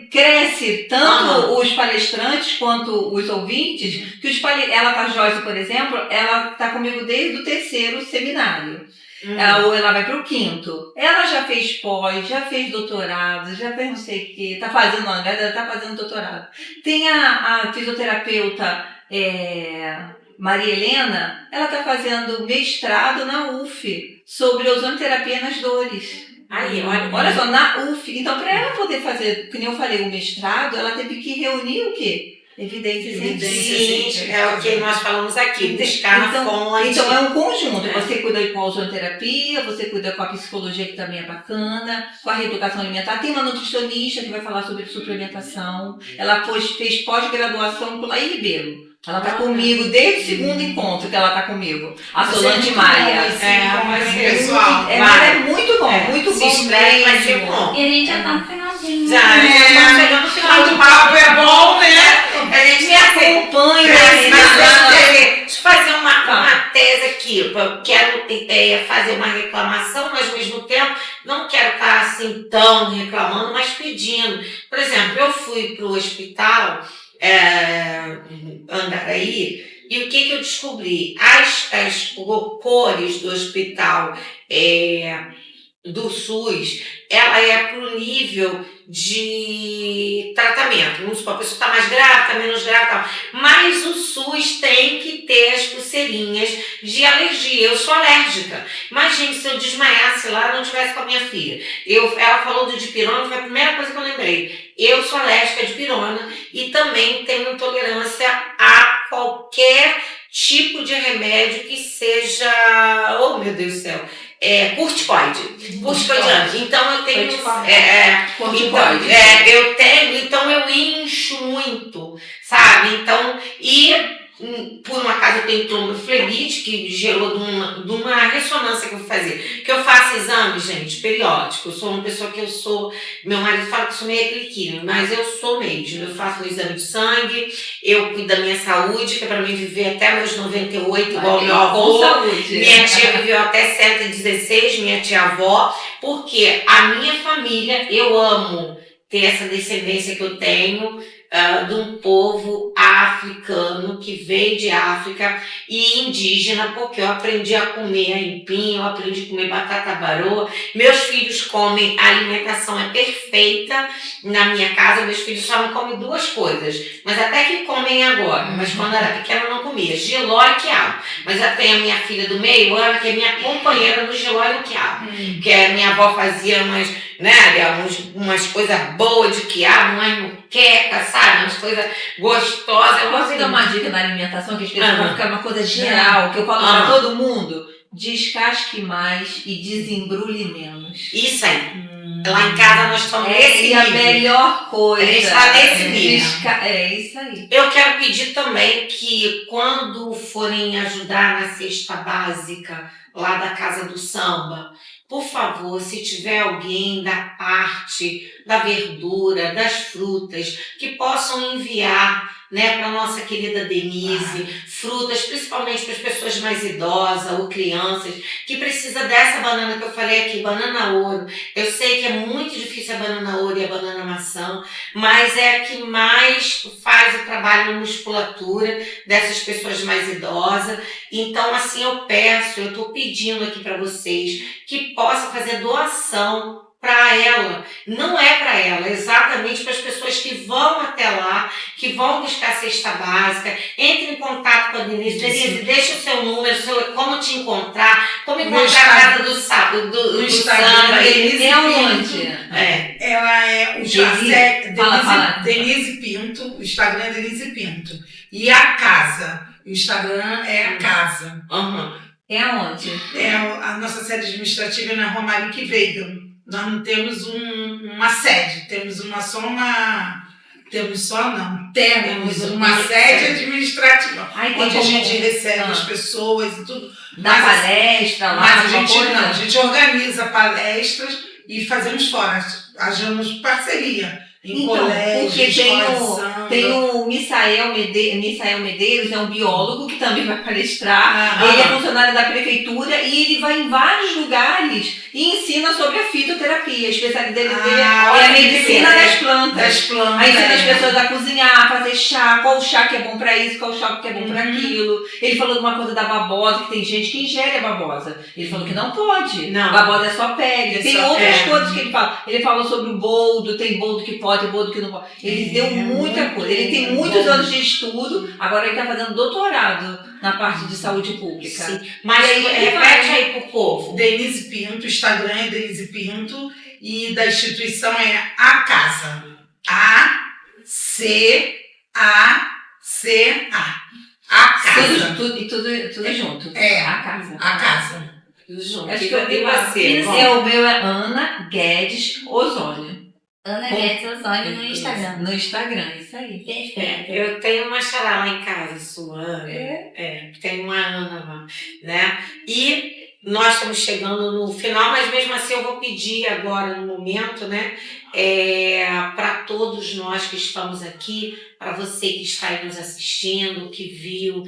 cresce tanto os palestrantes quanto os ouvintes, que ela com a Joyce, por exemplo, ela está comigo desde o 3º seminário. Ou ela vai para o 5º. Ela já fez pós, já fez doutorado, já fez não sei o quê. Na verdade, ela está fazendo doutorado. Tem a fisioterapeuta Maria Helena, ela está fazendo mestrado na UF sobre ozonoterapia nas dores. Aí, Olha só, na UF. Então, para ela poder fazer, como eu falei, o mestrado, ela teve que reunir o quê? Evidências científicas. É o que nós falamos aqui, buscar na fonte. Então é um conjunto. Você cuida com a ozonoterapia, você cuida com a psicologia, que também é bacana, com a reeducação alimentar. Tem uma nutricionista que vai falar sobre suplementação. Ela fez pós-graduação com Laí Ribeiro Ela tá comigo desde o segundo encontro que ela tá comigo. A Mas Solange muito Maia. bom esse encontro, vai ser pessoal. Mas é muito bom, muito Se bom inscreve, vai ser mesmo. bom. E a gente já tá no finalzinho. Já estamos chegando no final Quando do o papo é bom, né? A gente Me acompanha. Deixa eu fazer uma tese aqui. Eu quero fazer uma reclamação, mas ao mesmo tempo não quero estar assim tão reclamando, mas pedindo. Por exemplo, eu fui para o hospital Andaraí e o que eu descobri? As cores do hospital do SUS, ela é pro nível de tratamento. Vamos supor, a pessoa está mais grave, está menos grave, tal. Mas o SUS tem que ter as pulseirinhas de alergia. Eu sou alérgica. Imagine se eu desmaiasse lá e não tivesse com a minha filha. Ela falou do dipirona, foi a primeira coisa que eu lembrei. Eu sou alérgica de pirona e também tenho intolerância a qualquer tipo de remédio que seja, oh meu Deus do céu, corticoide. Então eu tenho Corticoide. então eu incho muito, sabe? Então, por um acaso eu tenho tromboflebite, que gerou de uma ressonância que eu vou fazer. Que eu faço exames, gente, periódico. Eu sou uma pessoa meu marido fala que eu sou meio cliquinho, mas eu sou mesmo. Eu faço um exame de sangue, eu cuido da minha saúde, que é para mim viver até meus 98, igual meu avô. Com saúde. Minha tia viveu até 116, minha tia-avó, porque a minha família, eu amo ter essa descendência que eu tenho, de um povo africano que veio de África e indígena, porque eu aprendi a comer aipim, eu aprendi a comer batata baroa. Meus filhos comem, a alimentação é perfeita na minha casa. Meus filhos só não comem duas coisas, mas até que comem agora. Mas quando era pequena eu não comia jiló e quiabo. Mas eu tenho a minha filha do meio ano, que é minha companheira no jiló e no quiabo, que a minha avó fazia umas coisas boas de quiabo, umas muquecas, sabe? Umas coisas gostosas. Eu posso dar uma dica na alimentação que as pessoas vão ficar uma coisa geral, que eu falo pra todo mundo? Descasque mais e desembrulhe menos. Isso aí. Lá em casa nós estamos nesse nível. A melhor coisa. A gente está nesse nível. É isso aí. Eu quero pedir também que quando forem ajudar na cesta básica lá da Casa do Samba, por favor, se tiver alguém da parte da verdura, das frutas, que possam enviar, né, para nossa querida Denise, frutas, principalmente para as pessoas mais idosas ou crianças, que precisa dessa banana que eu falei aqui, banana ouro. Eu sei que é muito difícil a banana ouro e a banana maçã, mas é a que mais faz o trabalho na musculatura dessas pessoas mais idosas. Então, assim, eu estou pedindo aqui para vocês que possa fazer doação para ela. Não é para ela, é exatamente para as pessoas que vão até lá, que vão buscar a cesta básica. Entre em contato com a Denise. Denise, deixa o seu número, como te encontrar, como encontrar a Casa do Samba. Denise é onde? Ela é o Denise Pinto, o Instagram é Denise Pinto. E a casa, o Instagram é a casa. É aonde? A nossa sede administrativa é na Rua Marique Veiga. Nós não temos uma sede, temos uma sede administrativa, onde a gente recebe as pessoas e tudo. Dá palestra lá, mas a gente organiza palestras e fazemos fora, hajamos parceria. Em colégio, porque tem o Misael Medeiros, é um biólogo que também vai palestrar. Ele é funcionário da prefeitura e ele vai em vários lugares e ensina sobre a fitoterapia. A especialidade dele é a medicina das plantas. Aí ensina as pessoas a cozinhar, a fazer chá, qual chá que é bom para isso, qual chá que é bom para aquilo. Ele falou de uma coisa da babosa, que tem gente que ingere a babosa. Ele falou que não pode. Não. Babosa é só pele. Tem outras coisas que ele fala. Ele falou sobre o boldo, tem boldo que pode, boldo que não pode. Ele deu muita coisa. Ele tem muitos anos de estudo, agora ele está fazendo doutorado na parte de saúde pública. Sim. Mas aí, repete aí pro povo. Denise Pinto, o Instagram é Denise Pinto e da instituição é A Casa. A-C-A-C-A. A Casa. Tudo junto. A Casa. Tudo junto. Acho que o meu é Ana Guedes Osório. Ana Guedes Ozônio no Instagram. No Instagram, isso aí. Quem espera? Eu tenho uma xará lá em casa, sua Ana. Tem uma Ana lá, né? E nós estamos chegando no final, mas mesmo assim eu vou pedir agora no momento, né? Para todos nós que estamos aqui, para você que está aí nos assistindo, que viu,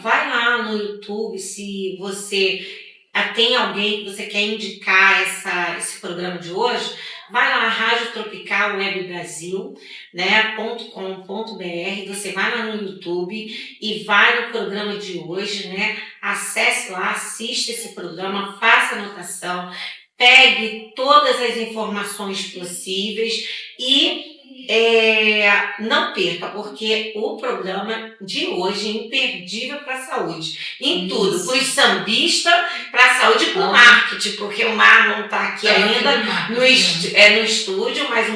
vai lá no YouTube, se você tem alguém que você quer indicar esse programa de hoje, vai lá, Rádio Tropical Web Brasil, né, .com.br, você vai lá no YouTube e vai no programa de hoje, né, acesse lá, assista esse programa, faça anotação, pegue todas as informações possíveis e não perca, porque o programa de hoje é imperdível para a saúde. Em tudo, para os sambistas, para a saúde e para o marketing, porque o Marlon está aqui ainda no estúdio, mas o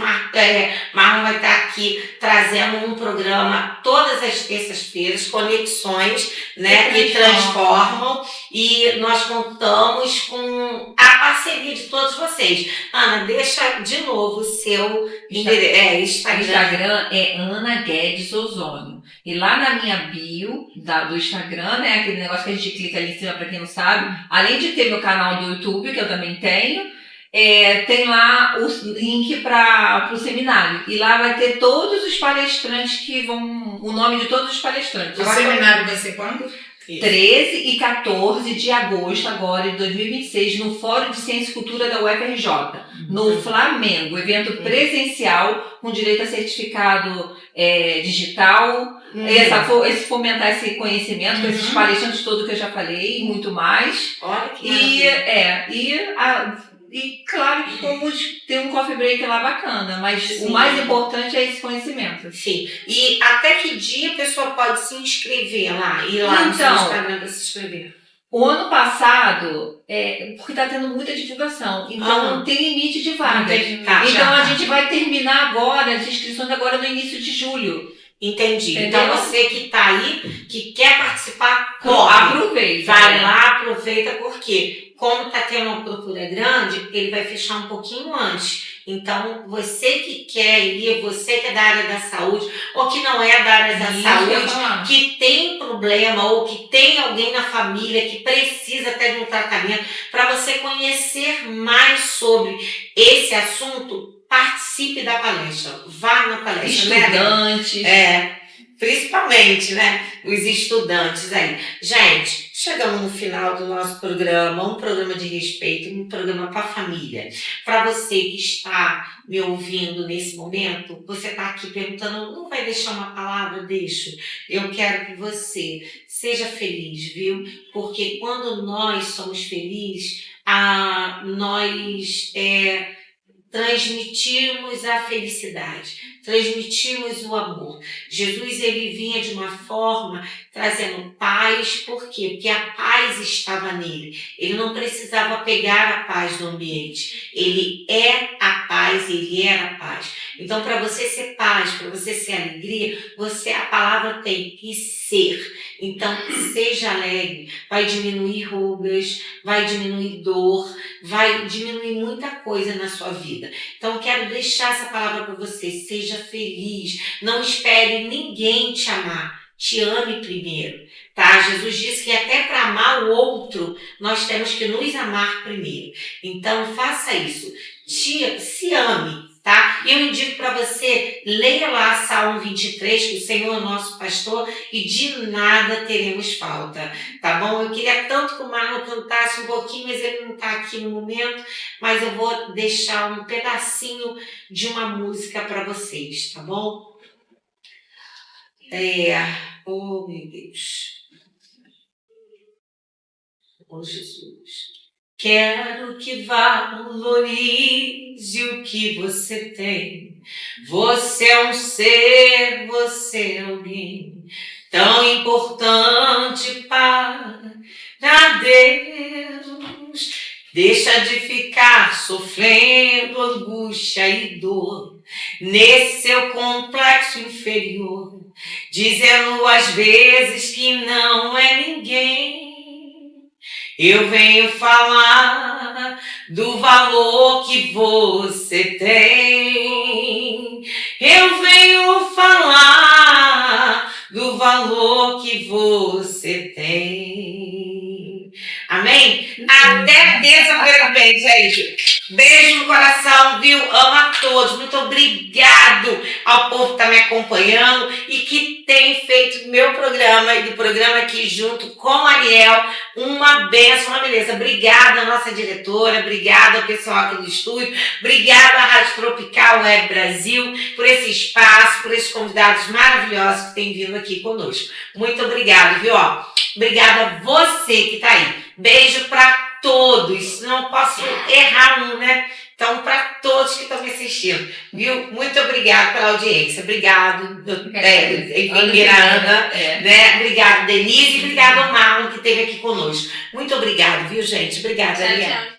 Marlon vai estar aqui trazendo um programa todas as terças-feiras, conexões, né, que transformam, e nós contamos com a parceria de todos vocês. Ana, deixa de novo o seu Instagram. O Instagram é Ana Guedes Ozônio. E lá na minha bio do Instagram, né, aquele negócio que a gente clica ali em cima, para quem não sabe, além de ter meu canal do YouTube, que eu também tenho, tem lá o link para o seminário. E lá vai ter todos os palestrantes o nome de todos os palestrantes. O seminário vai ser quando? 13 e 14 de agosto agora de 2026 no Fórum de Ciência e Cultura da UFRJ, no Flamengo, evento presencial com direito a certificado digital, esse fomentar esse conhecimento com esses palestrantes todos que eu já falei e muito mais. Olha que E claro que vamos ter um coffee break lá bacana, mas sim, o mais importante é esse conhecimento. Sim. E até que dia a pessoa pode se inscrever lá? Ir lá no seu Instagram para se inscrever? O ano passado, porque está tendo muita divulgação, então não tem limite de vagas. Então a gente vai terminar agora, as inscrições agora no início de julho. Entendi. Entendeu? Então você que está aí, que quer participar, aproveita. Vai lá, aproveita, porque como está tendo uma procura grande, ele vai fechar um pouquinho antes. Então, você que quer ir, você que é da área da saúde, ou que não é da área da saúde, que tem problema, ou que tem alguém na família que precisa até de um tratamento, para você conhecer mais sobre esse assunto, participe da palestra. Vá na palestra. Estudantes. Principalmente, né? Os estudantes aí. Gente, chegamos no final do nosso programa, um programa de respeito, um programa para a família. Para você que está me ouvindo nesse momento, você está aqui perguntando, não vai deixar uma palavra? Deixo. Eu quero que você seja feliz, viu? Porque quando nós somos felizes, nós transmitimos a felicidade, transmitimos o amor. Jesus, ele vinha de uma forma trazendo paz, por quê? Porque a paz estava nele. Ele não precisava pegar a paz do ambiente. Ele é a paz, ele era a paz. Então, para você ser paz, para você ser alegria, a palavra tem que ser. Então, seja alegre, vai diminuir rugas, vai diminuir dor, vai diminuir muita coisa na sua vida. Então, eu quero deixar essa palavra para você. Seja feliz, não espere ninguém te amar. Te ame primeiro, tá? Jesus disse que até para amar o outro, nós temos que nos amar primeiro. Então, faça isso. Se ame, tá? Eu indico para você, leia lá Salmo 23, que o Senhor é nosso pastor e de nada teremos falta, tá bom? Eu queria tanto que o Marlon cantasse um pouquinho, mas ele não está aqui no momento, mas eu vou deixar um pedacinho de uma música para vocês, tá bom? Oh, meu Deus. Oh, Jesus. Quero que valorize o que você tem. Você é um ser, você é alguém tão importante para Deus. Deixa de ficar sofrendo angústia e dor nesse seu complexo inferior, dizendo às vezes que não é ninguém. Eu venho falar do valor que você tem. Eu venho falar do valor que você tem. Amém? Até terça-feira que vem, gente. Beijo no coração, viu? Amo a todos. Muito obrigado ao povo que está me acompanhando e que tem feito do meu programa e do programa aqui junto com a Ariel uma bênção, uma beleza. Obrigada, nossa diretora. Obrigada ao pessoal aqui do estúdio. Obrigada à Rádio Tropical Web Brasil por esse espaço, por esses convidados maravilhosos que têm vindo aqui conosco. Muito obrigada, viu? Obrigada a você que está aí. Beijo para todos. Não posso errar um, né? Então, para todos que estão me assistindo, viu? Muito obrigada pela audiência. Obrigado, enfim, Miranda, né? Obrigado, Denise, e obrigado ao Marlon que esteve aqui conosco. Muito obrigado, viu, gente? Obrigada, Ariel.